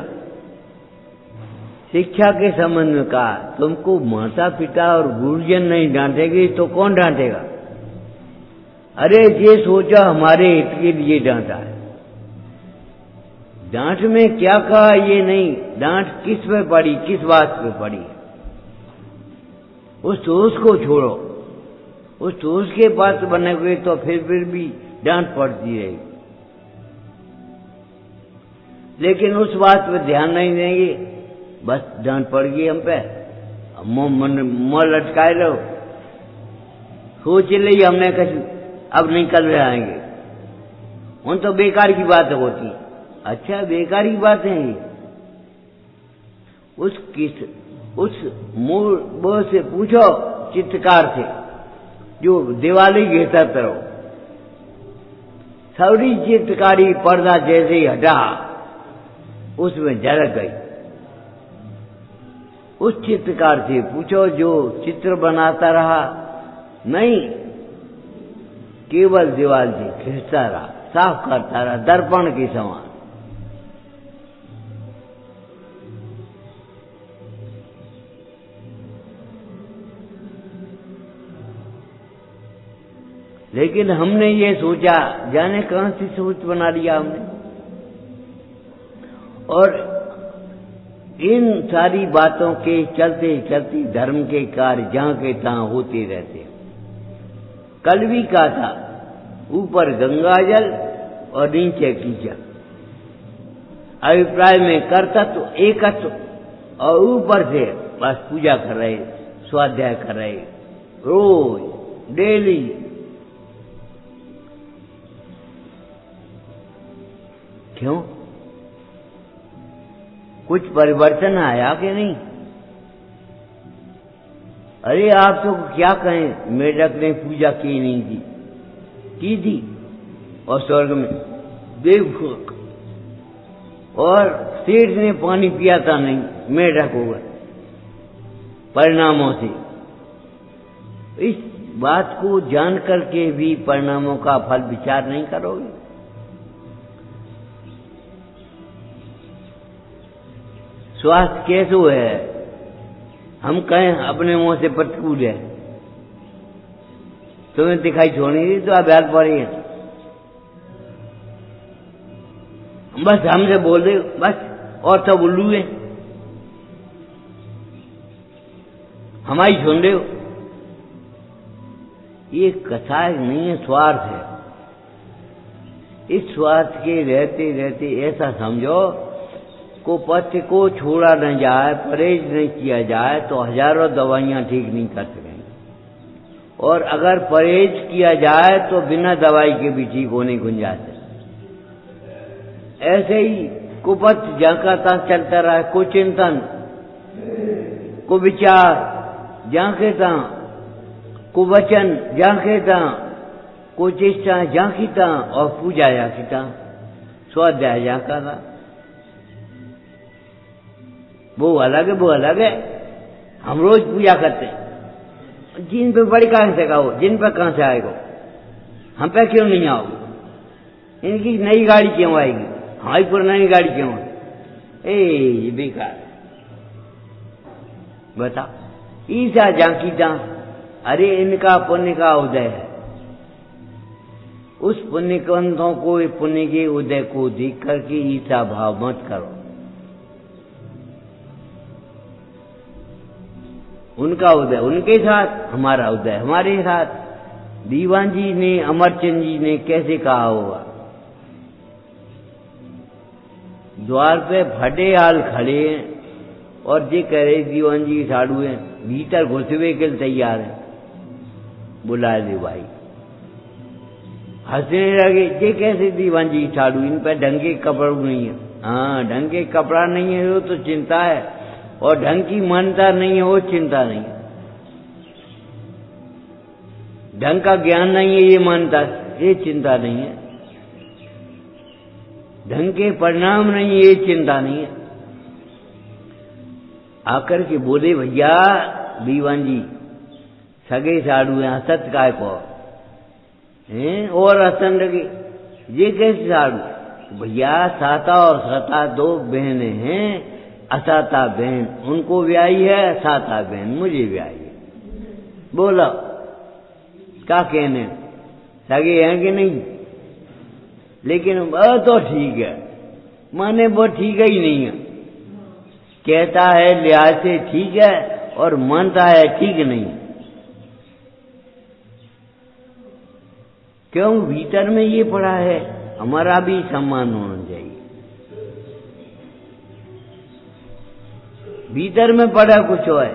शिक्षा के संबंध में कहा, तुमको माता पिता और गुरुजन नहीं डांटेंगे तो कौन डांटेगा? अरे ये सोचा हमारे हित के लिए डांटा है, डांट में क्या कहा ये नहीं, डांट किस पे पड़ी, किस बात पे पड़ी। उस ठोस को छोड़ो, उस ठोस के पास बने हुए तो फिर भी डांट पड़ती रहेगी, लेकिन उस बात पे ध्यान नहीं देंगे, बस डांट पड़ गई हम पे, मुंह लटकाए रहो, सोच ली हमने कहीं अब नहीं कल आएंगे, उन तो बेकार की बात होती। अच्छा बेकार की बात है ये। उस मूल से पूछो, चित्रकार से जो दिवाली घेरता रहो, सारी चित्रकारी पर्दा जैसे ही हटा उसमें झलक गई। उस चित्रकार से पूछो जो चित्र बनाता रहा, नहीं केवल दीवार से खींचता रहा, साफ करता रहा, दर्पण के समान। लेकिन हमने ये सोचा, जाने कहां से सोच बना लिया हमने, और इन सारी बातों के चलते चलते धर्म के कार्य जहां के तहां होते रहते। कल भी कहा था, ऊपर गंगाजल और नीचे कीचड़, अभिप्राय में कर्तव्य एकत्व, और ऊपर से बस पूजा कर रहे, स्वाध्याय कर रहे, रोज डेली। क्यों? कुछ परिवर्तन आया कि नहीं? अरे आप तो क्या कहें, मेढक ने पूजा की नहीं की थी, और स्वर्ग में देवभूक, और शेर ने पानी पिया था नहीं, मेढक हो गए परिणामों से। इस बात को जान करके भी परिणामों का फल विचार नहीं करोगे। स्वास्थ्य कैसे है, हम कहें अपने मुंह से प्रतिकूल है, तुम्हें दिखाई छोड़नी थी तो अभ्यास पड़ी है, बस हमसे बोल दे बस, और सब उल्लू है, हमारी छोड़ दे। ये कसाय नहीं है, स्वार्थ है। इस स्वार्थ के रहते रहते ऐसा समझो को पथ्य को छोड़ा न जाए, परहेज नहीं किया जाए तो हजारों दवाइयां ठीक नहीं कर सकेंगी, और अगर परहेज किया जाए तो बिना दवाई के भी ठीक होने गुंजाइश है। ऐसे ही कुपथ झांकाता चलता रहा, कुचिंतन कुविचार झांकेता, कुवचन झांकेता, कुचेष्टा झांकीता, और पूजा झांकीता, स्वाध्याय झांकाता। वो अलग है, वो अलग है। हम रोज पूजा करते हैं, जिन पे बड़ी कहां से कहो, जिन पे कहां से आएगा, हम पे क्यों नहीं आओगे? इनकी नई गाड़ी क्यों आएगी, हमारी पुरानी गाड़ी क्यों है? ये बेकार बता। ईसा झांकीता, अरे इनका पुण्य का उदय है, उस पुण्यवंतों को पुण्य के उदय को देख करके ईसा भाव मत करो। उनका उदय उनके साथ, हमारा उदय हमारे साथ। दीवान जी ने, अमरचंद जी ने कैसे कहा होगा, द्वार पे फटे हाल खड़े हैं और जे कह रहे दीवान जी साड़ू हैं, भीतर घुसवे के लिए तैयार है, बुला दे भाई। हंसने लगे, ये कैसे दीवान जी साड़ू, इन पर ढंग के कपड़ा नहीं है। हाँ, ढंग के कपड़ा नहीं है वो तो चिंता है, और ढंग की मान्यता नहीं है वो चिंता नहीं है। ढंग का ज्ञान नहीं है ये मान्यता, ये चिंता नहीं है। ढंग के परिणाम नहीं है ये चिंता नहीं है। आकर के बोले, भैया दीवान जी सगे साड़ू हैं, हसत काय को हैं, और हसन लगे, ये कैसे साड़ू? भैया साता और सता दो बहनें हैं, असाता बहन उनको ब्याही है, साता बहन मुझे ब्याही है। बोला क्या कहने, सगे हैं कि नहीं? लेकिन तो ठीक है, माने वो ठीक ही नहीं है, कहता है लिहाज से ठीक है और मानता है ठीक नहीं। क्यों? भीतर में ये पड़ा है हमारा भी सम्मान होना चाहिए। भीतर में पड़ा कुछ है,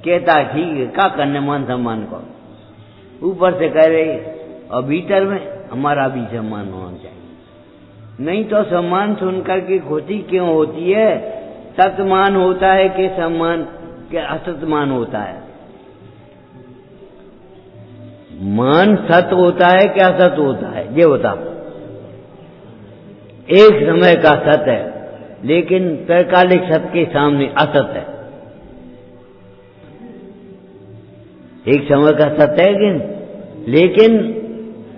कहता ठीक है, क्या करने मान सम्मान को, ऊपर से कह रहे और भीतर में हमारा भी सम्मान होना चाहिए। नहीं तो सम्मान सुनकर के खुशी क्यों होती है? सतमान होता है कि सम्मान के असतमान होता है? मान सत होता है क्या असत होता है? ये बता। एक समय का सत है, लेकिन त्रैकालिक सत के सामने असत है। एक समय का सत है लेकिन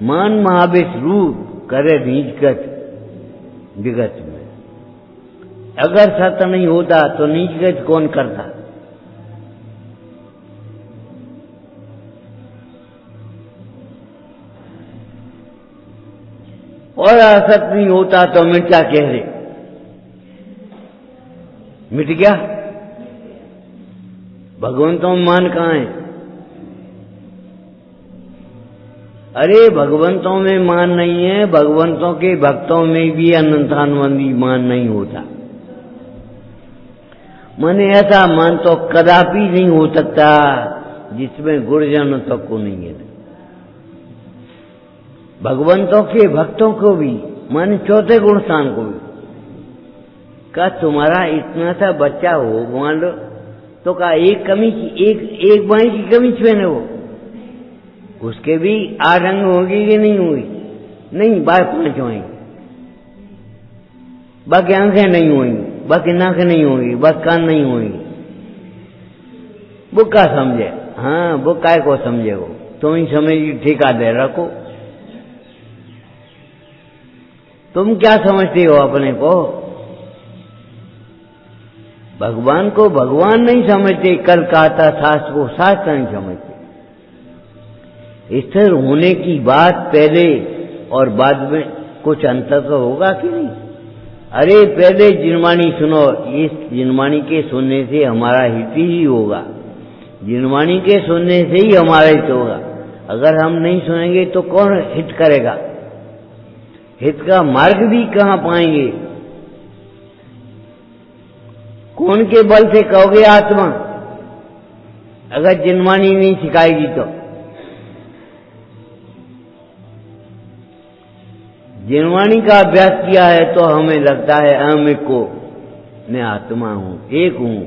मान महावेश रूप करे नीचगत विगत में। अगर सत्य नहीं होता तो नीचगत कौन करता? और असत नहीं होता तो मिर्चा कह रहे मिट गया। भगवंतों में मान कहां है? अरे भगवंतों में मान नहीं है, भगवंतों के भक्तों में भी अनंतानंदी मान नहीं होता। माने ऐसा मान तो कदापि नहीं हो सकता जिसमें गुणजन तक को नहीं है। भगवंतों के भक्तों को भी माने चौथे गुण स्थान को भी का तुम्हारा इतना सा बच्चा हो मान लो तो का एक कमी की एक बाई की कमी छुए हो, उसके भी 8 अंग होगी कि नहीं होगी? नहीं, 5 होंगी, बाकी आंखें नहीं होंगी, बाकी नाक नहीं होगी, बाकी कान नहीं होंगी। वो क्या समझे? हाँ, वो काय को समझे? वो तुम ही समझ ठेका दे रखो। तुम क्या समझते हो अपने को? भगवान को भगवान नहीं समझते, कल कहता शास्त्र को शास्त्र नहीं समझते। स्थिर होने की बात पहले और बाद में कुछ अंतर तो होगा कि नहीं? अरे पहले जिनवाणी सुनो, इस जिनवाणी के सुनने से हमारा हित ही होगा, जिनवाणी के सुनने से ही हमारा हित होगा। अगर हम नहीं सुनेंगे तो कौन हित करेगा? हित का मार्ग भी कहां पाएंगे? कौन के बल से कहोगे आत्मा? अगर जिनवाणी नहीं सिखाएगी तो जिनवाणी का अभ्यास किया है तो हमें लगता है अहम एक को मैं आत्मा हूं, एक हूं,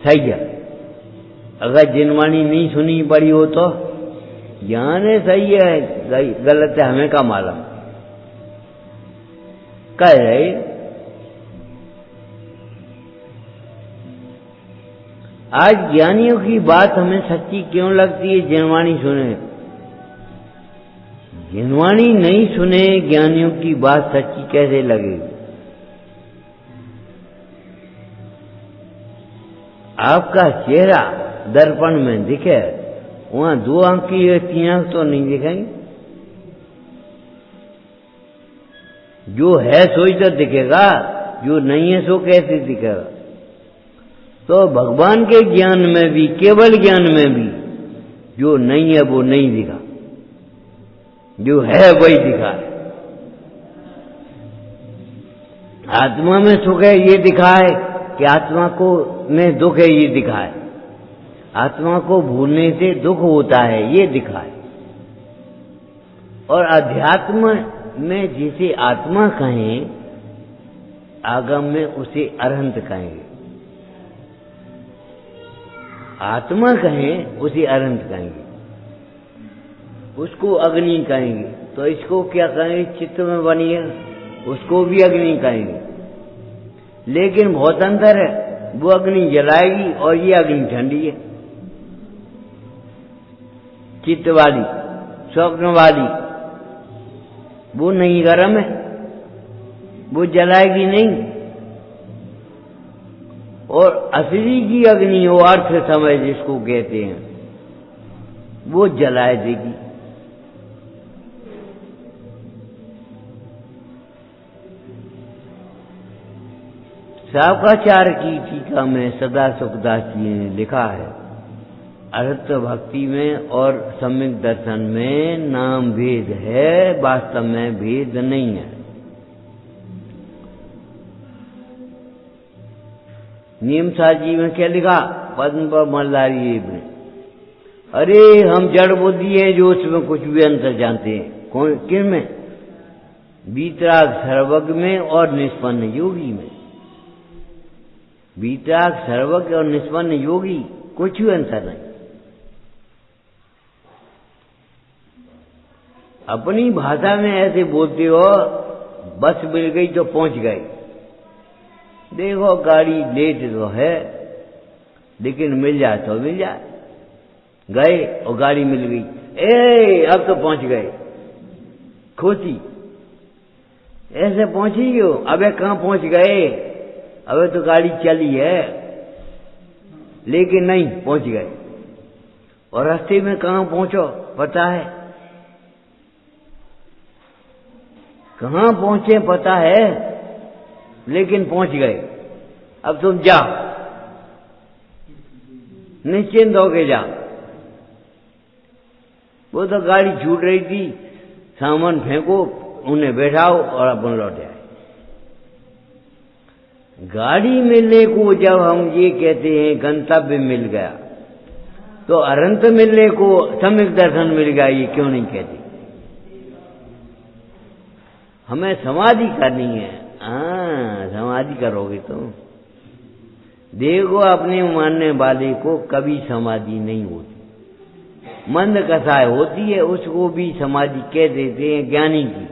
सही है। अगर जिनवाणी नहीं सुनी पड़ी हो तो ज्ञान है सही है गलत है हमें का मालूम, कह रहे। आज ज्ञानियों की बात हमें सच्ची क्यों लगती है? जिनवाणी सुने, जिनवाणी नहीं सुने ज्ञानियों की बात सच्ची कैसे लगेगी? आपका चेहरा दर्पण में दिखे, वहां 2 आंख की 3 आंख तो नहीं दिखेंगी। जो है सो ही तो दिखेगा, जो नहीं है सो कैसे दिखेगा? तो भगवान के ज्ञान में भी, केवल ज्ञान में भी जो नहीं है वो नहीं दिखा, जो है वही दिखा है। आत्मा में सुख है ये दिखा है कि आत्मा को में दुख है ये दिखा है, आत्मा को भूलने से दुख होता है ये दिखा है। और अध्यात्म में जिसे आत्मा कहें, आगम में उसे अरहंत कहेंगे। आत्मा कहें उसे अरहंत कहेंगे, उसको अग्नि कहेंगे। तो इसको क्या कहेंगे? चित्त में बनी है, उसको भी अग्नि कहेंगे। लेकिन बहुत अंतर है, वो अग्नि जलाएगी और ये अग्नि ठंडी है। चित्त वाली, स्वप्न वाली, वो नहीं गर्म है, वो जलाएगी नहीं। और असली की अग्नि हो, अर्थ समय जिसको कहते हैं, वो जलाए देगी। शावकाचार्य की टीका में सदा सुखदास जी ने लिखा है, अरहत भक्ति में और सम्यक दर्शन में नाम भेद है, वास्तव में भेद नहीं है। नियम सार जी में क्या लिखा, पद्म पर मल्लारी में, अरे हम जड़ बुद्धि हैं जो उसमें कुछ भी अंतर जानते हैं। कौन, किन में? वीतराग सर्वज्ञ में और निष्पन्न योगी में। वीतराग सर्वज्ञ और निष्पन्न योगी कुछ भी अंतर नहीं। अपनी भाषा में ऐसे बोलते हो, बस मिल गई तो पहुंच गए। देखो गाड़ी लेट तो है, लेकिन मिल जाए तो मिल जाए। गए और गाड़ी मिल गई, अब तो पहुंच गए, खुशी। ऐसे पहुंची क्यों? अबे कहाँ पहुंच गए? अबे तो गाड़ी चली है, लेकिन नहीं पहुंच गए। और रास्ते में कहाँ पहुंचो पता है? कहाँ पहुंचे पता है, लेकिन पहुंच गए। अब तुम जाओ, निश्चिंत होके जाओ। वो तो गाड़ी छूट रही थी, सामान फेंको, उन्हें बैठाओ और अपन लौट आए। गाड़ी मिलने को जब हम ये कहते हैं गंतव्य मिल गया, तो अनंत मिलने को सम्यक दर्शन मिल गया, ये क्यों नहीं कहते? हमें समाधि करनी है। समाधि करोगे तुम, देखो अपने मानने वाले को कभी समाधि नहीं होती। मंद कसाय होती है, उसको भी समाधि कह देते हैं, ज्ञानी की।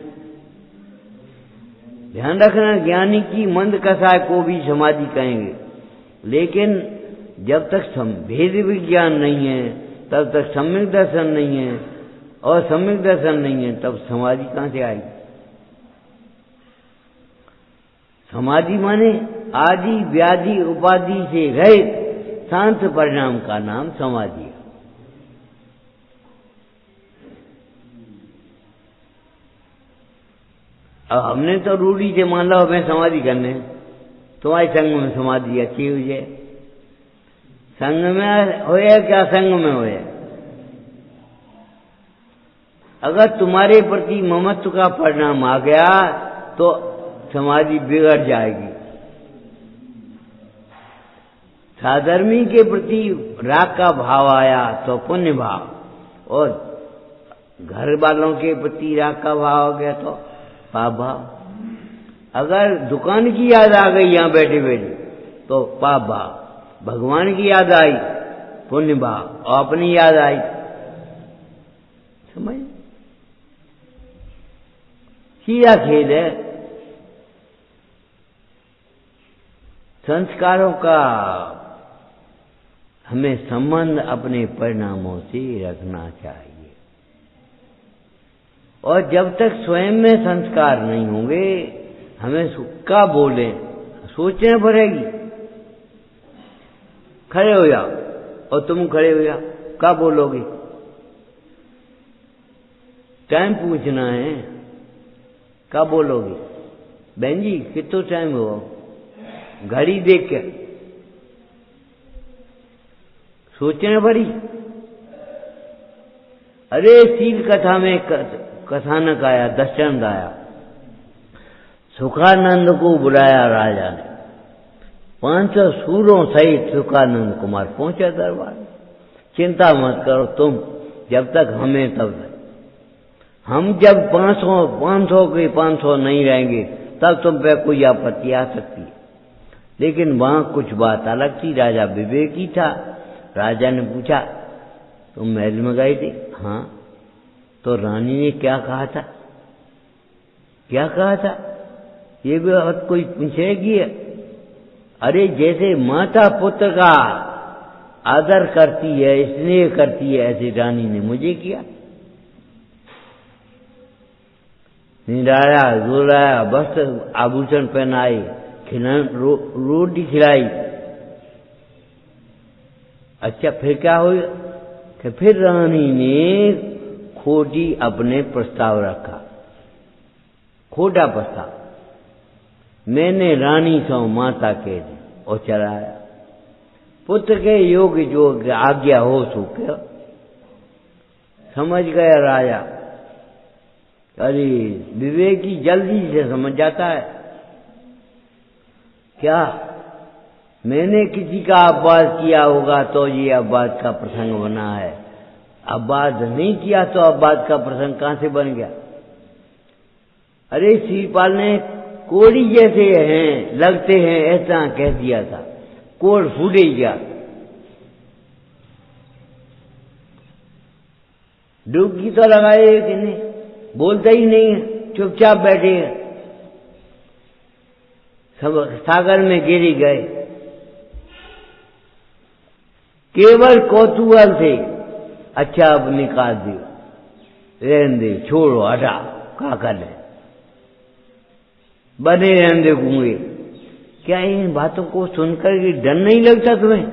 ध्यान रखना, ज्ञानी की मंद कसाय को भी समाधि कहेंगे, लेकिन जब तक भेद विज्ञान नहीं है, तब तक सम्यक दर्शन नहीं है, और सम्यक दर्शन नहीं है तब समाधि कहां से आएगी? समाधि माने आदि व्याधि उपाधि से रहित शांत परिणाम का नाम समाधि है। अब हमने तो रूढ़ी से मान लो हमें समाधि करने, तुम्हारे संग में समाधि अच्छी हुई है। संग में हो या क्या संग में हो? अगर तुम्हारे प्रति ममत्व का परिणाम आ गया तो समाधि बिगड़ जाएगी। साधर्मी के प्रति राग का भाव आया तो पुण्य भाव, और घर वालों के प्रति राग का भाव आ गया तो पाप भाव। अगर दुकान की याद आ गई यहां बैठे बैठे तो पाप भाव, भगवान की याद आई पुण्य भाव, और अपनी याद आई समझ। सीधा खेल है। संस्कारों का हमें संबंध अपने परिणामों से रखना चाहिए, और जब तक स्वयं में संस्कार नहीं होंगे हमें क्या बोले सोचना पड़ेगी। खड़े हो जाओ और तुम खड़े हो जाओ, क्या बोलोगे? टाइम पूछना है, क्या बोलोगे? बहन जी कितना टाइम हुआ? घड़ी देख के सोचने पड़ी। अरे सील कथा में कथानक आया, दशरथ आया, सुखानंद को बुलाया राजा ने। 500 सूरों सहित सुखानंद कुमार पहुंचा दरबार। चिंता मत करो तुम, जब तक हमें तब तक। हम जब 500 के 500 नहीं रहेंगे तब तुम पे कोई आपत्ति आ सकती है। लेकिन वहां कुछ बात अलग थी। राजा विवेकी था। राजा ने पूछा, तुम महल में गए थे? हाँ। तो रानी ने क्या कहा था? क्या कहा था? ये भी बात कोई पूछेगी? अरे जैसे माता पुत्र का आदर करती है, स्नेह करती है, ऐसे रानी ने मुझे किया। निराया, धुलाया, वस्त्र आभूषण पहनाए, रोटी खिलाई। अच्छा फिर क्या हुआ कि फिर रानी ने खोटी अपने प्रस्ताव रखा, खोटा प्रस्ताव। मैंने रानी सो माता कह दी और चलाया। पुत्र के योग जो आज्ञा हो सो क्या समझ गया राजा। अरे विवेकी जल्दी से समझ जाता है। क्या मैंने किसी का अपवाद किया होगा तो ये अपवाद का प्रसंग बना है, अपवाद नहीं किया तो अपवाद का प्रसंग कहां से बन गया। अरे श्रीपाल ने कोड़ी जैसे हैं लगते हैं ऐसा कह दिया था, कोड़ फूट ही गया। डुबकी तो लगाए कि नहीं, बोलते ही नहीं है, चुपचाप बैठे हैं, सब सागर में गिर गए। केवल कौतूहल से अच्छा अब निकाल दियो, रहने दे, छोड़ो, हटा, क्या कर ले, बने रहने दे गूंगे। क्या इन बातों को सुनकर के डर नहीं लगता तुम्हें?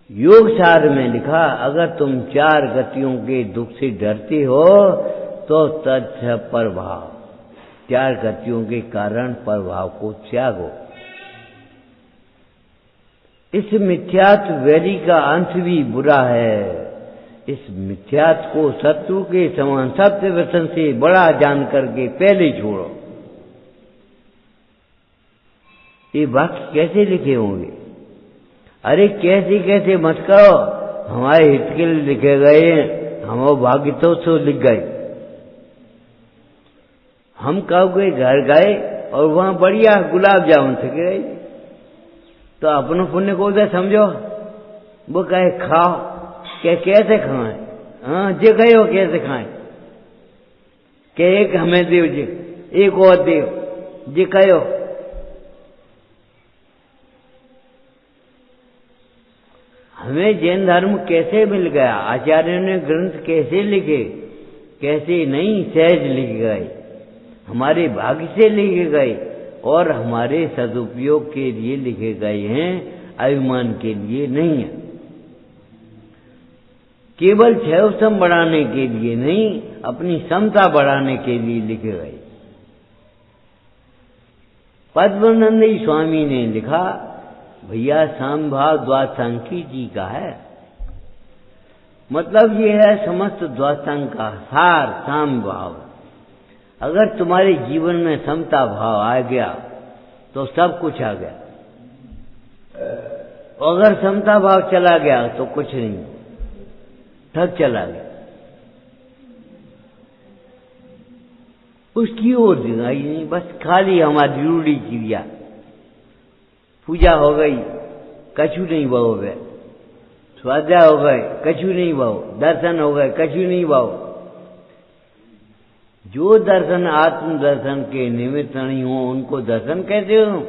योग सार में लिखा, अगर तुम 4 गतियों के दुख से डरते हो तो तत्व प्रभाव, 4 गतियों के कारण प्रभाव को त्यागो। इस मिथ्यात्व वैरी का अंत भी बुरा है। इस मिथ्यात्व को शत्रु के समान सत्य वचन से बड़ा जान करके पहले छोड़ो। ये वाक्य कैसे लिखे होंगे? अरे कैसे कैसे मत करो, हमारे हित के लिए लिखे गए हैं, हमारे भाग्य तो लिख गए। हम कब गए, घर गए और वहां बढ़िया गुलाब जामुन से गए तो अपनों पुण्य को उधर समझो। वो कहे खाओ, क्या कैसे खाएं? हाँ जे कहो कैसे खाएं, के एक हमें देव जी, एक और देव जे कहो। हमें जैन धर्म कैसे मिल गया, आचार्यों ने ग्रंथ कैसे लिखे, कैसे नहीं सहज लिखे गए, हमारे भाग्य से लिखे गए और हमारे सदुपयोग के लिए लिखे गए हैं, अभिमान के लिए नहीं है। केवल क्षयसम बढ़ाने के लिए नहीं, अपनी समता बढ़ाने के लिए लिखे गए। पद्मनंदी स्वामी ने लिखा, भैया सामभाव द्वादशांकी जी का है, मतलब ये है समस्त द्वादशांग का सार सामभाव। अगर तुम्हारे जीवन में समता भाव आ गया तो सब कुछ आ गया, अगर समता भाव चला गया तो कुछ नहीं, ठग चला गया। उसकी ओर दिखाई नहीं, बस खाली हमारी रूढ़ी क्रिया, पूजा हो गई, कछु नहीं भाव है, स्वाध्याय हो गए, कछु नहीं भाव, दर्शन हो गए, कछु नहीं भाव। जो दर्शन आत्म दर्शन के निमित्त नहीं हो उनको दर्शन कहते हो,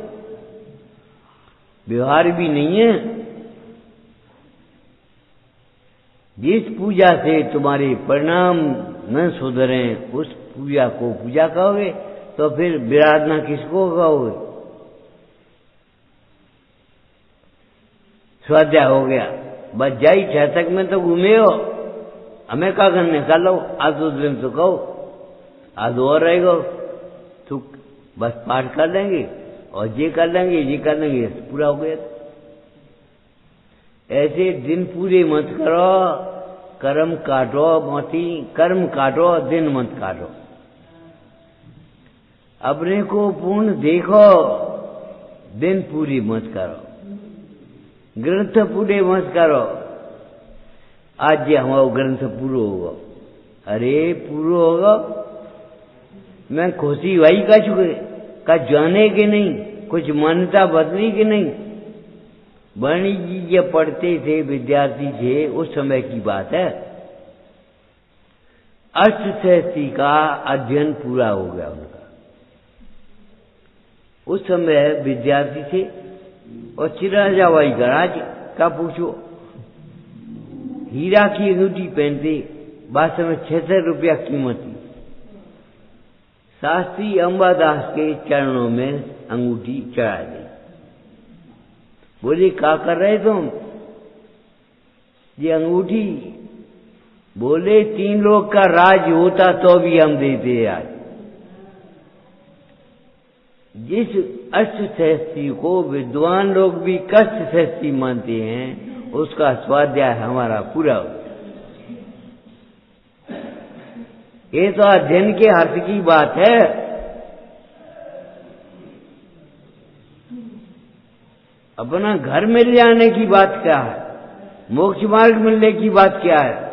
व्यवहार भी नहीं है। जिस पूजा से तुम्हारे परिणाम न सुधरे उस पूजा को पूजा कहोगे तो फिर विराधना किसको कहोगे? स्वाध्याय हो गया, बस जाई छतक में तो घूमे हो, हमें क्या करने कर लो, आज 2 दिन तो कहो, आज और रहेगा तो बस पाठ कर लेंगे और ये कर लेंगे, ये कर लेंगे, पूरा हो गया। ऐसे दिन पूरे मत करो, कर्म काटो मोती, कर्म काटो दिन मत काटो। अपने को पूर्ण देखो, दिन पूरी मत करो, ग्रंथ पूरे मत करो। आज ये हमारा ग्रंथ पूरा होगा, अरे पूरा होगा, मैं खुशी भाई का चुके का जाने के नहीं, कुछ मान्यता बदली के नहीं। वाणी जी जब पढ़ते थे, विद्यार्थी थे, उस समय की बात है, अष्टशास्त्री का अध्ययन पूरा हो गया उनका। उस समय विद्यार्थी थे और चिराजा भाई गराज का पूछो, हीरा की अंगूठी पहनते, वास्तव में 66 रुपया कीमत थी। शास्त्री अंबादास के चरणों में अंगूठी चढ़ा दी। बोले क्या कर रहे तुम? ये अंगूठी, बोले 3 लोग का राज होता तो भी हम देते आज, जिस अष्ट सहस्त्री को विद्वान लोग भी कष्ट सहस्त्री मानते हैं, उसका स्वाध्याय हमारा पूरा हो। ये तो अध्ययन के हर्ष की बात है। अपना घर मिल जाने की बात क्या है? मोक्ष मार्ग मिलने की बात क्या है?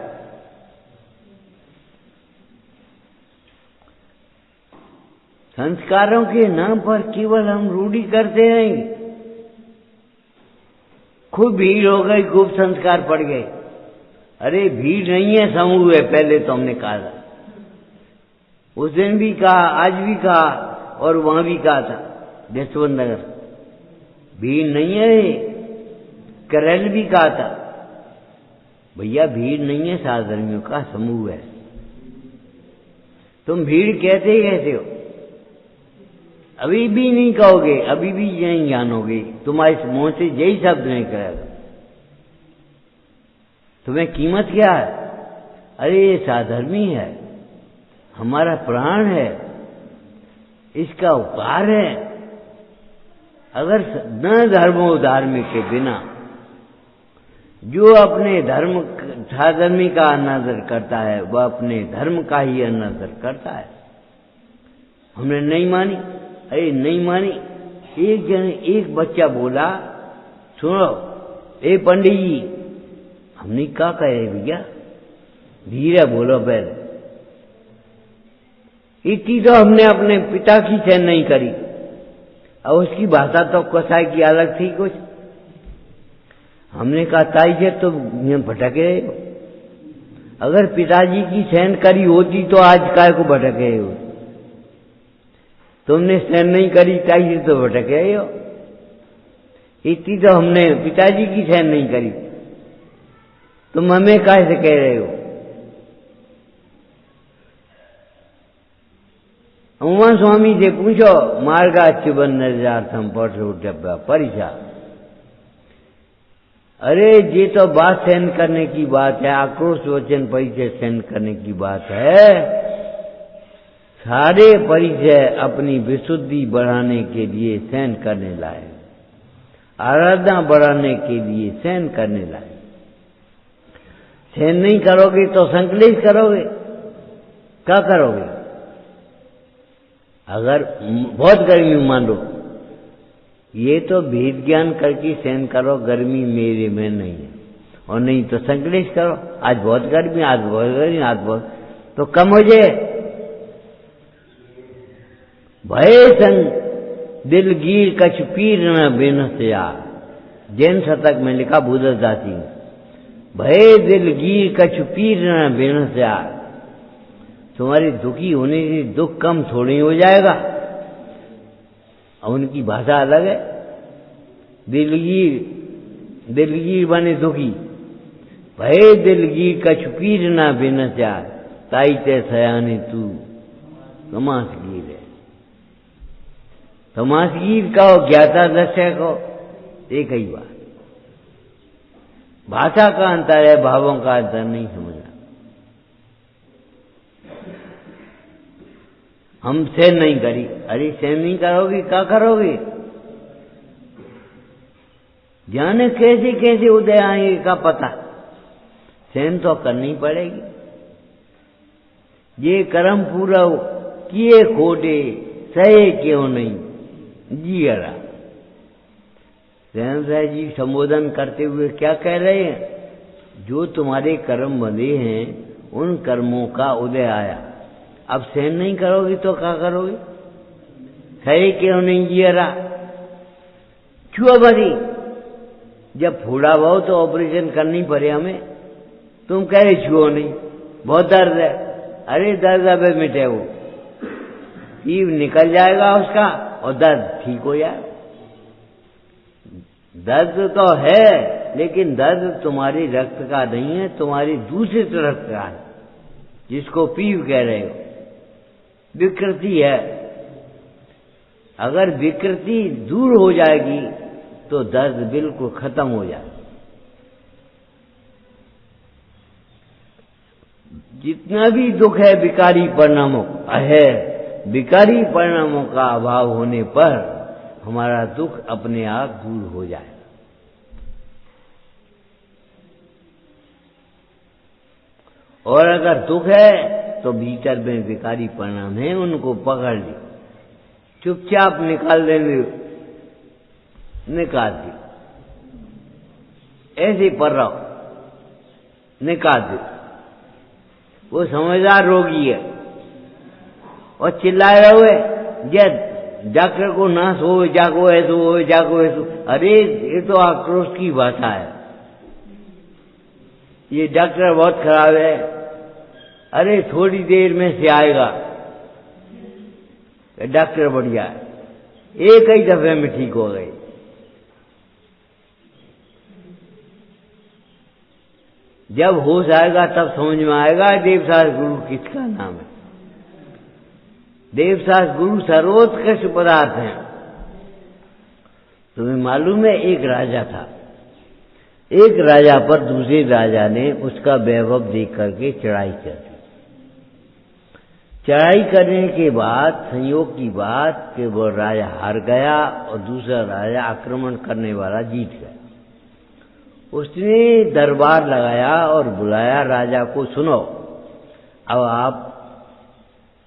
संस्कारों के नाम पर केवल हम रूढ़ी करते रहेंगे। खूब भीड़ हो गई, खूब संस्कार पड़ गए। अरे भीड़ नहीं है, समूह है। पहले तो हमने कहा था, उस दिन भी कहा, आज भी कहा, और वहां भी कहा था जसवंत नगर। भीड़ नहीं है। करैल भी कहा था, भैया भीड़ नहीं है, साधर्मियों का समूह है। तुम भीड़ कहते कैसे हो? अभी भी नहीं कहोगे, अभी भी नहीं जानोगे। तुम्हारे मुंह से यही शब्द नहीं करेगा। तुम्हें कीमत क्या है? अरे ये साधर्मी है, हमारा प्राण है, इसका उपकार है। अगर न धर्मो धार्मिक के बिना, जो अपने धर्म साधर्मी का अनादर करता है, वह अपने धर्म का ही अनादर करता है। हमने नहीं मानी। अरे नहीं मानी। एक बच्चा बोला, सुनो ए पंडित जी, हमने क्या कहे भैया, धीरे बोलो पहले। इतनी तो हमने अपने पिता की सहन नहीं करी, और उसकी भाषा तो कसाई की अलग थी कुछ। हमने कहा ताई जी तो भटक रहे हो। अगर पिताजी की सहन करी होती तो आज काय को भटक रहे हो? तुमने सहन नहीं करी, ताई जी तो भटक रहे हो। इतनी तो हमने पिताजी की सहन नहीं करी, तुम हमें कैसे कह रहे हो? उमा स्वामी से पूछो, मार्गाच्युबन निर्जार्थम पठोटव्य परिचा। अरे ये तो बात सहन करने की बात है, आक्रोश वचन परिचय सहन करने की बात है। सारे परिचय अपनी विशुद्धि बढ़ाने के लिए सहन करने लाए, आराधना बढ़ाने के लिए सहन करने लाए। सहन नहीं करोगे तो संकलेश करोगे। क्या करोगे? अगर बहुत गर्मी मान लो, ये तो भेद ज्ञान करके सहन करो, गर्मी मेरे में नहीं है, और नहीं तो संकलेश करो। आज बहुत गर्मी, आज बहुत गर्मी, आज बहुत, तो कम हो जाए। भय संग दिल गिर कछ पीर न बेनस्या। जैन शतक में लिखा भूदर दासी, भय दिल गिर कछ पीर न बेनस्या। तुम्हारी दुखी होने से दुख कम थोड़ी हो जाएगा। और उनकी भाषा अलग है। दिलगीर बने दुखी, भय दिलगीर कछ पीर ना बेनस्या। ताई ते सयाने तू तमाशगीर है। तमाशगीर कहो, ज्ञाता दर्शक कहो, एक ही बात। भाषा का अंतर है, भावों का अंतर नहीं समझना। हम सहन नहीं करी। अरे सहन नहीं करोगे, क्या करोगे? जाने कैसे कैसे उदय आएंगे का पता। सहन तो करनी पड़ेगी। ये कर्म पूरा किए खोटे, सहे क्यों नहीं जियरा। सहन साहब जी संबोधन करते हुए क्या कह रहे हैं? जो तुम्हारे कर्म बंधे हैं, उन कर्मों का उदय आया। अब सहन नहीं करोगे तो क्या करोगे? सही क्यों नहीं जियरा। छुआ भरी, जब फोड़ा बहु तो ऑपरेशन करनी पड़े हमें, तुम कह रहे छुओ नहीं, बहुत दर्द है। अरे दर्द अबे मिटे, वो ईव निकल जाएगा उसका और दर्द ठीक हो जाए। दर्द तो है, लेकिन दर्द तुम्हारी रक्त का नहीं है, तुम्हारी दूषित रक्त का है, जिसको पीव कह रहे हो। विकृति है। अगर विकृति दूर हो जाएगी तो दर्द बिल्कुल खत्म हो जाए। जितना भी दुख है विकारी परिणामों है, विकारी परिणामों का अभाव होने पर हमारा दुख अपने आप दूर हो जाए। और अगर दुख है तो भीतर में विकारी परिणाम है, उनको पकड़ ली, चुपचाप निकाल देंगे, निकाल दी, ऐसे पर रहो, निकाल दो। वो समझदार रोगी है और चिल्लाए रहोगे, जब डॉक्टर को ना सो, जागो ऐसो हो, जागो ऐसो। अरे ये तो आक्रोश की भाषा है, ये डॉक्टर बहुत खराब है, अरे थोड़ी देर में से आएगा, डॉक्टर बढ़िया है, एक ही दफे में ठीक हो गई। जब होश आएगा तब समझ में आएगा देवशास्त्र गुरु किसका नाम है। देवशास्त्र गुरु सर्वोत्कृष्ट पदार्थ हैं। तुम्हें मालूम है, एक राजा था, एक राजा पर दूसरे राजा ने उसका वैभव देख करके चढ़ाई कर दी। चढ़ाई करने के बाद संयोग की बात कि वो राजा हार गया और दूसरा राजा आक्रमण करने वाला जीत गया। उसने दरबार लगाया और बुलाया राजा को, सुनो अब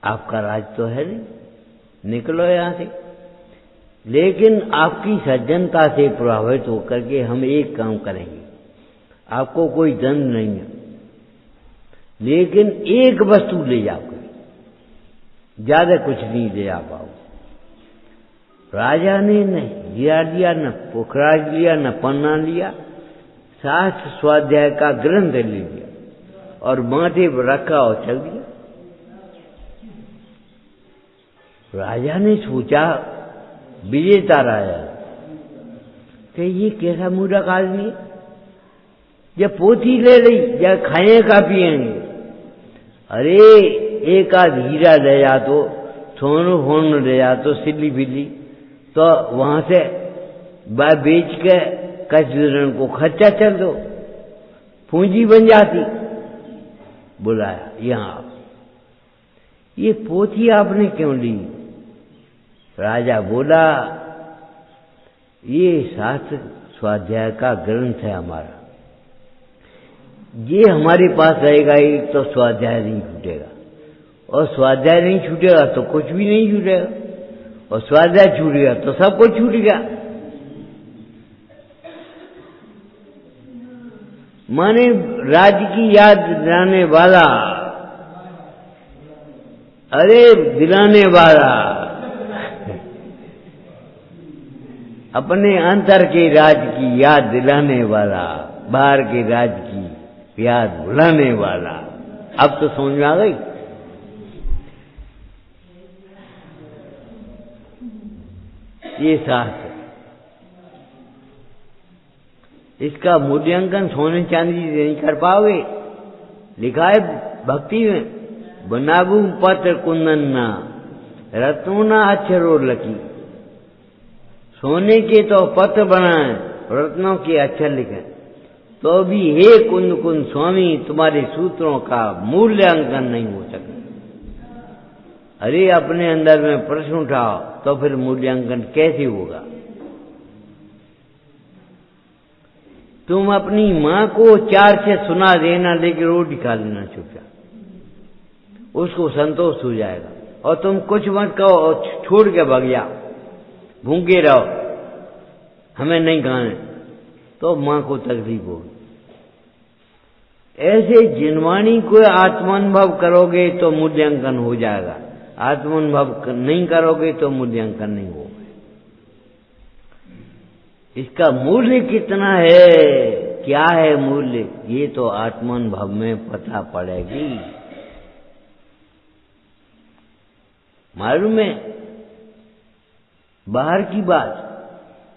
आपका राज तो है नहीं, निकलो यहां से, लेकिन आपकी सज्जनता से प्रभावित होकर के हम एक काम करेंगे, आपको कोई दंड नहीं है, लेकिन एक वस्तु ले जाओ, ज्यादा कुछ नहीं ले जा पाओ। राजा ने न हीरा लिया, न पुखराज लिया, न पन्ना लिया, शास्त्र स्वाध्याय का ग्रंथ ले लिया और माथे पर रखा और चल दिया। राजा ने सोचा, विजेता राजा, कि ये कैसा मूर्ख आदमी है, जब पोथी ले ली, जब खाए का पिएंगे, अरे एक आध हीरा ले जा तो, सोनू फोन ले जा तो, सिल्ली बिल्ली, तो वहां से बेच के कचरण को खर्चा चल दो, पूंजी बन जाती। बुलाया, यहां ये पोथी आपने क्यों ली? राजा बोला, ये शास्त्र स्वाध्याय का ग्रंथ है हमारा, ये हमारे पास रहेगा ही तो स्वाध्याय नहीं छूटेगा, और स्वाध्याय नहीं छूटेगा तो कुछ भी नहीं छूटेगा, और स्वाध्याय छूटेगा तो सब कुछ छूट गया। माने राज्य की याद दिलाने वाला, अरे दिलाने वाला, अपने अंतर के राज की याद दिलाने वाला, बाहर के राज की याद भुलाने वाला। अब तो समझ में आ गई। ये शास्त्र, इसका मूल्यांकन सोने चांदी से नहीं कर पाओगे। लिखा है भक्ति में, बनाबू पत्र कुंदन्ना रत्नोना अक्षरो लकी। सोने के तो पत्र बनाए, रत्नों के अक्षर लिखे, तो भी हे कुंद कुंद स्वामी, तुम्हारे सूत्रों का मूल्यांकन नहीं हो सका। अरे अपने अंदर में प्रश्न उठाओ तो फिर मूल्यांकन कैसे होगा? तुम अपनी मां को 4 से सुना देना, लेकिन रोटी खा लेना चुपचाप, उसको संतोष हो जाएगा। और तुम कुछ मत कहो और छोड़ के भाग जाओ, भूखे रहो, हमें नहीं खाने, तो मां को तकलीफ होगी। ऐसे जिनवाणी को आत्मानुभव करोगे तो मूल्यांकन हो जाएगा, आत्मानुभव नहीं करोगे तो मूल्यांकन नहीं होगा। इसका मूल्य कितना है, क्या है मूल्य, ये तो आत्मानुभव में पता पड़ेगी। मालूम है, बाहर की बात,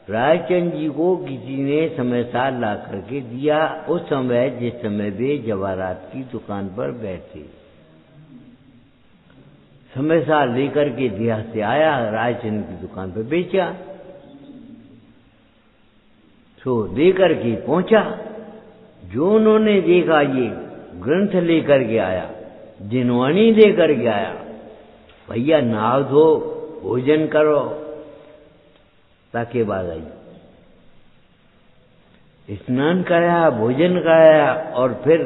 रायचंद जी को किसी ने समय साल ला करके दिया, उस समय जिस समय वे जवाहरात की दुकान पर बैठे, समय साल लेकर के दिया से आया, रायचंद की दुकान पर बेचा, तो लेकर के पहुंचा। जो उन्होंने देखा, ये ग्रंथ लेकर के आया, जिनवाणी लेकर के आया, भैया नहा धो, भोजन करो, ताकि बाद आई। स्नान कराया, भोजन कराया और फिर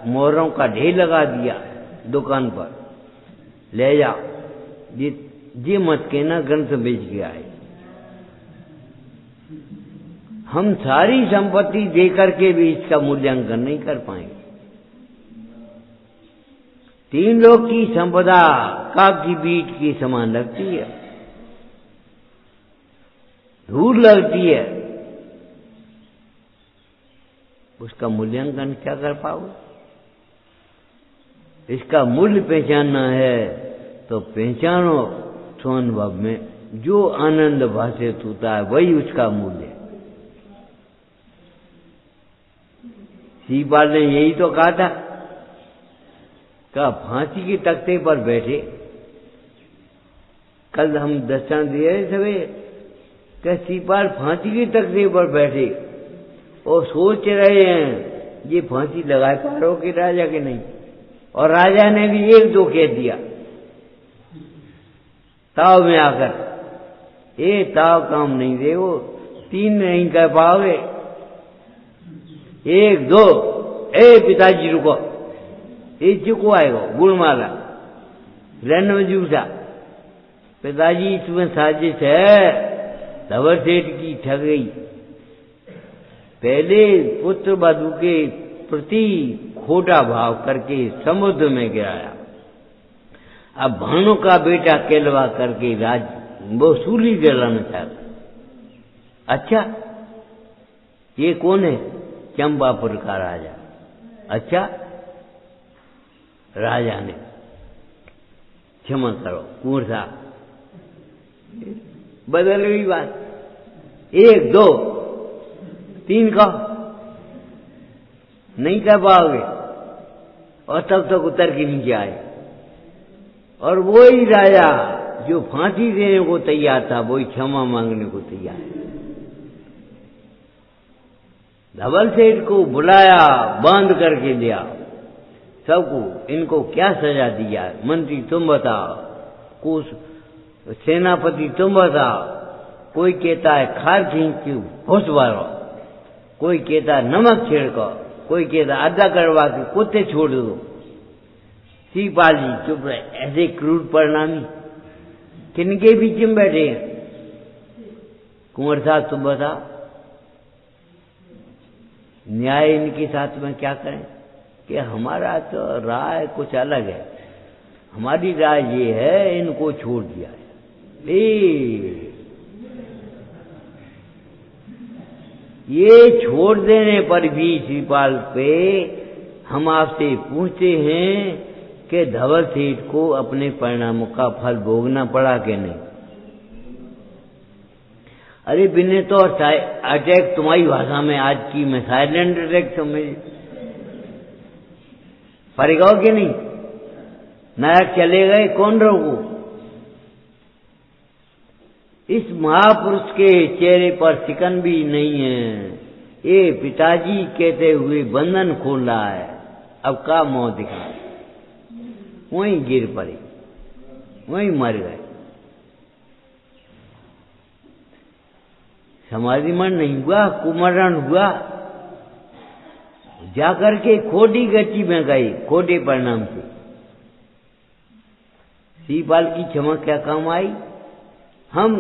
मोहरों का ढेर लगा दिया दुकान पर, ले जा जी मत कहना ग्रंथ बेच गया है। हम सारी संपत्ति देकर के भी इसका मूल्यांकन नहीं कर पाएंगे। 3 लोग की संपदा काग की बीट की समान लगती है, धूल लगती है, उसका मूल्यांकन क्या कर पाओगे? इसका मूल्य पहचानना है तो पहचानो स्वानुभव में जो आनंद भाषित होता है वही उसका मूल्य है। शिवपाल ने यही तो कहा था, फांसी के तख्ते पर बैठे, कल हम दर्शन दिए सवे, क्या शिवपाल फांसी के तख्ते पर बैठे और सोच रहे हैं ये फांसी लगाए पारो के राजा के नहीं, और राजा ने भी 1-2 कह दिया ताव में आकर, ये ताव काम नहीं दे, वो 3 नहीं कर पाओगे, 1-2, ए पिताजी रुको, ये चुको आएगा गुड़माला रन में जूसा, पिताजी इसमें साजिश है धवल सेठ की ठग गई। पहले पुत्र वधू के प्रति खोटा भाव करके समुद्र में गिराया, अब भानु का बेटा केलवा करके राज वो सूली जलाना चाहता। अच्छा ये कौन है? चंपापुर का राजा। अच्छा राजा ने क्षमा करो कुंवर साहब, बदल गई बात, 1-2 3 का नहीं कर पाओगे, और तब तक उतर के नीचे आए, और वही राजा जो फांसी देने को तैयार था वही क्षमा मांगने को तैयार है। धवल सेठ को बुलाया, बांध करके लिया सबको, इनको क्या सजा दिया? मंत्री तुम बताओ, कुछ सेनापति तुम बताओ। कोई कहता है खार खींच के होश मारो, कोई कहता है नमक छिड़को, कोई कहता है आधा करवा के कुत्ते छोड़ दो। शिवपाल जी चुप रहे, ऐसे क्रूर परिणामी किनके बीच में बैठे हैं? कुंवर साहब तुम बताओ, न्याय इनके साथ में क्या करें? कि हमारा तो राय कुछ अलग है, हमारी राय ये है इनको छोड़ दिया है। ये छोड़ देने पर भी शिवपाल पे हम आपसे पूछते हैं कि धवल सेठ को अपने परिणामों का फल भोगना पड़ा कि नहीं? अरे बिने तो अटैक तुम्हारी भाषा में आज की मैं साइलेंट अटैक समझ पड़ेगा कि नहीं? नायक चले गए कौन रोकू? इस महापुरुष के चेहरे पर सिकन भी नहीं है, ये पिताजी कहते हुए बंधन खोल रहा है, अब का मुंह दिखा, वहीं गिर पड़े, वहीं मर गए। समाधि मन नहीं हुआ, कुमरण हुआ, जाकर के खोटी गति में गई, खोटे परिणाम से। शिवपाल की क्षमा क्या काम आई? हम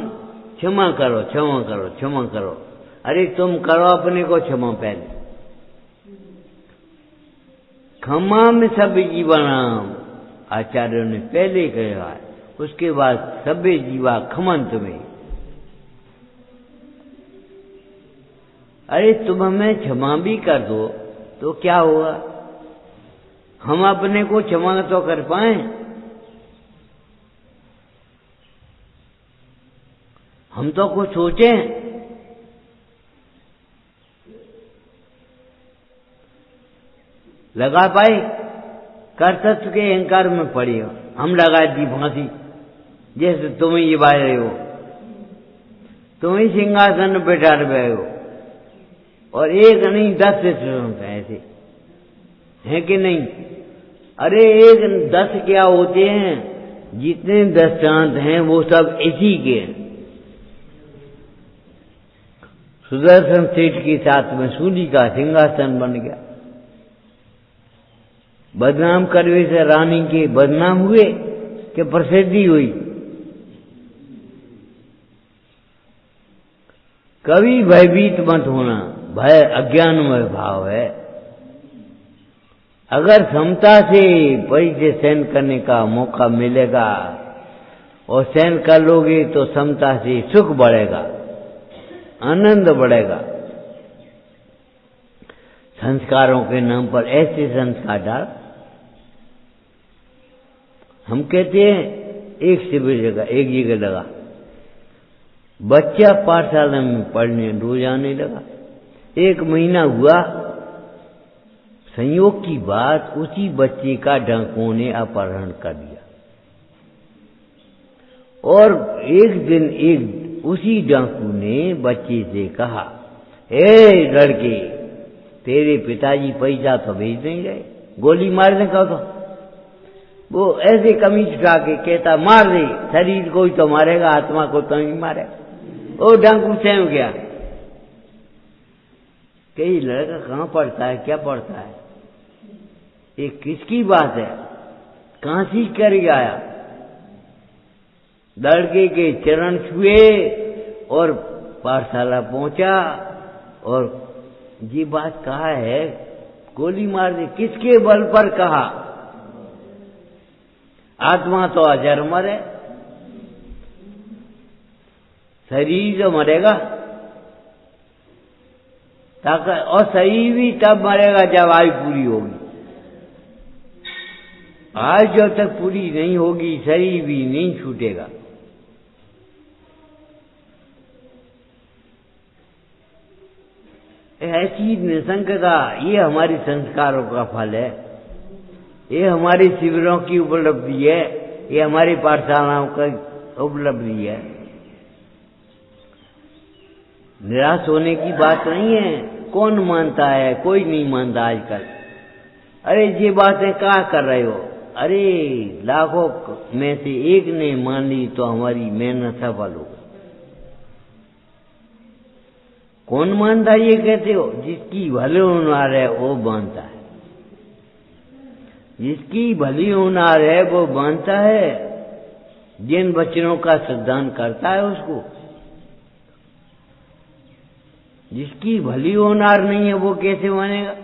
क्षमा करो क्षमा करो क्षमा करो, अरे तुम करो अपने को क्षमा पहले। क्षमा में सब जीवनाम आचार्यों ने पहले कहा है, उसके बाद सभ्य जीवा खमंत में। अरे तुम हमें क्षमा भी कर दो तो क्या होगा? हम अपने को क्षमा तो कर पाए? हम तो कुछ सोचे, लगा पाए? कर्तव्य के अहंकार में पड़ी हो, हम लगा दी फांसी, जैसे तुम ही बाज रहे हो, तुम ही सिंहासन में बैठा रहे हो, और एक नहीं 10 से ऐसे है कि नहीं? अरे 1 10 क्या होते हैं, जितने दृष्टांत हैं वो सब इसी के हैं। सुदर्शन सेठ के साथ में सूली का सिंहासन बन गया। बदनाम करने से रानी के बदनाम हुए कि प्रसिद्धि हुई। कभी भयभीत मत होना, भय अज्ञानमय भाव है। अगर क्षमता से परिचय सहन करने का मौका मिलेगा और सहन कर लोगे तो क्षमता से सुख बढ़ेगा, आनंद बढ़ेगा। संस्कारों के नाम पर ऐसे संस्कार डाल। हम कहते हैं एक जगह लगा, बच्चा पाठशाला में पढ़ने रोज आने लगा। 1 महीना हुआ, संयोग की बात उसी बच्चे का डाकुओं ने अपहरण कर दिया। और एक दिन उसी डाकू ने बच्चे से कहा, ए लड़के, तेरे पिताजी पैसा तो भेज नहीं गए, गोली मारने का तो। वो ऐसे कमीज उठा के कहता, मार दे, शरीर को ही तो मारेगा, आत्मा को तो नहीं मारेगा। वो डाकू सहम गया। कई लड़का कहाँ पढ़ता है, क्या पढ़ता है, ये किसकी बात है, कहां सीख कर आया। लड़के के चरण छुए और पाठशाला पहुंचा और ये बात कहा है, गोली मार दे, किसके बल पर कहा। आत्मा तो अजर है, शरीर तो मरेगा, और शरीर भी तब मरेगा जब आयु पूरी होगी। आज जब तक पूरी नहीं होगी शरीर भी नहीं छूटेगा। ऐसी निसंकता, ये हमारी संस्कारों का फल है, ये हमारी शिविरों की उपलब्धि है, ये हमारी पाठशालाओं का उपलब्धि है। निराश होने की बात नहीं है। कौन मानता है, कोई नहीं मानता आजकल। अरे ये बातें क्या कर रहे हो, अरे लाखों में से एक ने मान ली तो हमारी मेहनत सफल हो। कौन मानता ये कहते हो, जिसकी भली होनार है वो मानता है, जिसकी भली होनार है वो मानता है, जिन वचनों का सिद्धांत करता है उसको। जिसकी भली होनार नहीं है वो कैसे मानेगा।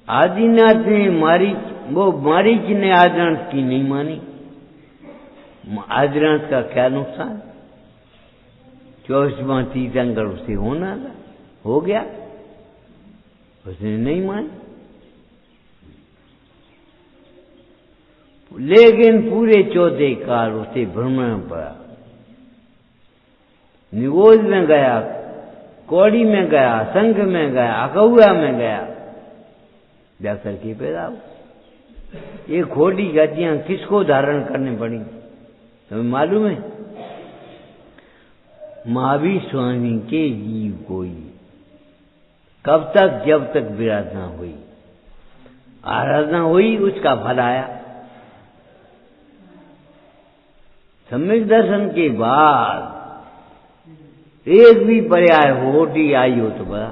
आदिनाथ ने मारीच ने आदिनाथ की नहीं मानी। आदिनाथ का क्या नुकसान, 24वां तीर्थंकर उसे होना था, हो गया, उसने नहीं मानी। लेकिन पूरे 14 काल उसे भ्रमण पड़ा। निगोज में गया, कौड़ी में गया, संघ में गया, अकौआ में गया, जाकर के पैदा हो। ये खोटी गतियां किसको धारण करनी पड़ी तुम्हें मालूम है। महावीर स्वामी के जीव कोई कब तक, जब तक विराधना हुई, आराधना हुई, उसका फल आया। सम्यक दर्शन के बाद एक भी पर्याय होटी आई हो तो बड़ा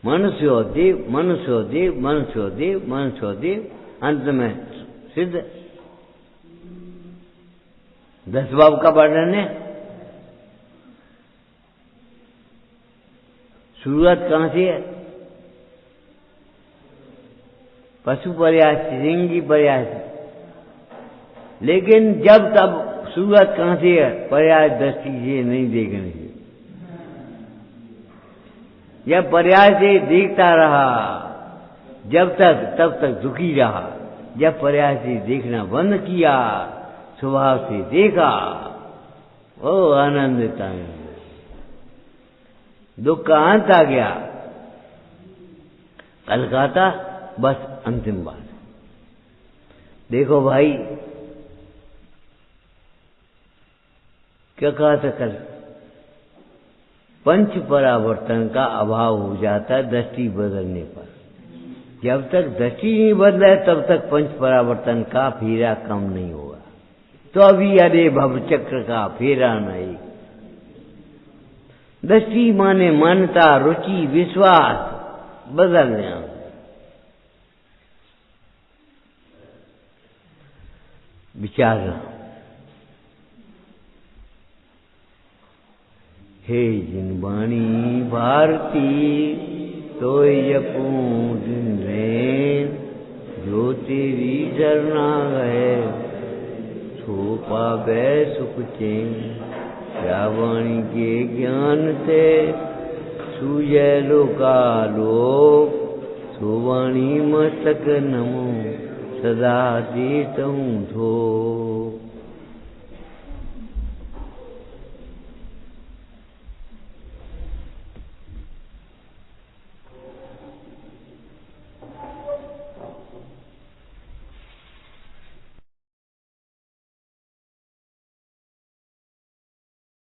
मनुष्यो देव, मनुष्यो देव, मनुष्यो देव, मनुष्यो देव, अंत में सिद्ध 10 बाब का वर्णन है। शुरुआत कहां से है, पशु पर्याय से, सिंगी पर्याय से। लेकिन जब तब शुरुआत कहां से है, पर्याय दृष्टि से नहीं देखने से। जब पर्याय से देखता रहा जब तक, तब तक दुखी रहा। जब पर्याय से देखना बंद किया, स्वभाव से देखा, ओ आनंदित आनंद, दुख का अंत आ गया। कलकाता बस अंतिम बात। देखो भाई, क्या कहा था कल, पंच परावर्तन का अभाव हो जाता है दृष्टि बदलने पर। जब तक दृष्टि नहीं बदले तब तक पंच परावर्तन का फेरा कम नहीं होगा। तो अभी अरे भव चक्र का फेरा नहीं। दृष्टि माने मान्यता, रुचि, विश्वास बदलना। विचार हे जिन बाणी भारती तो यपूं जिन रैन, जो तेरी शरणा गए सो पावे सुख चैन। रावण के ज्ञान से सूझे लोकालोक, सुवाणी मस्तक नमो सदा देत हूँ थो।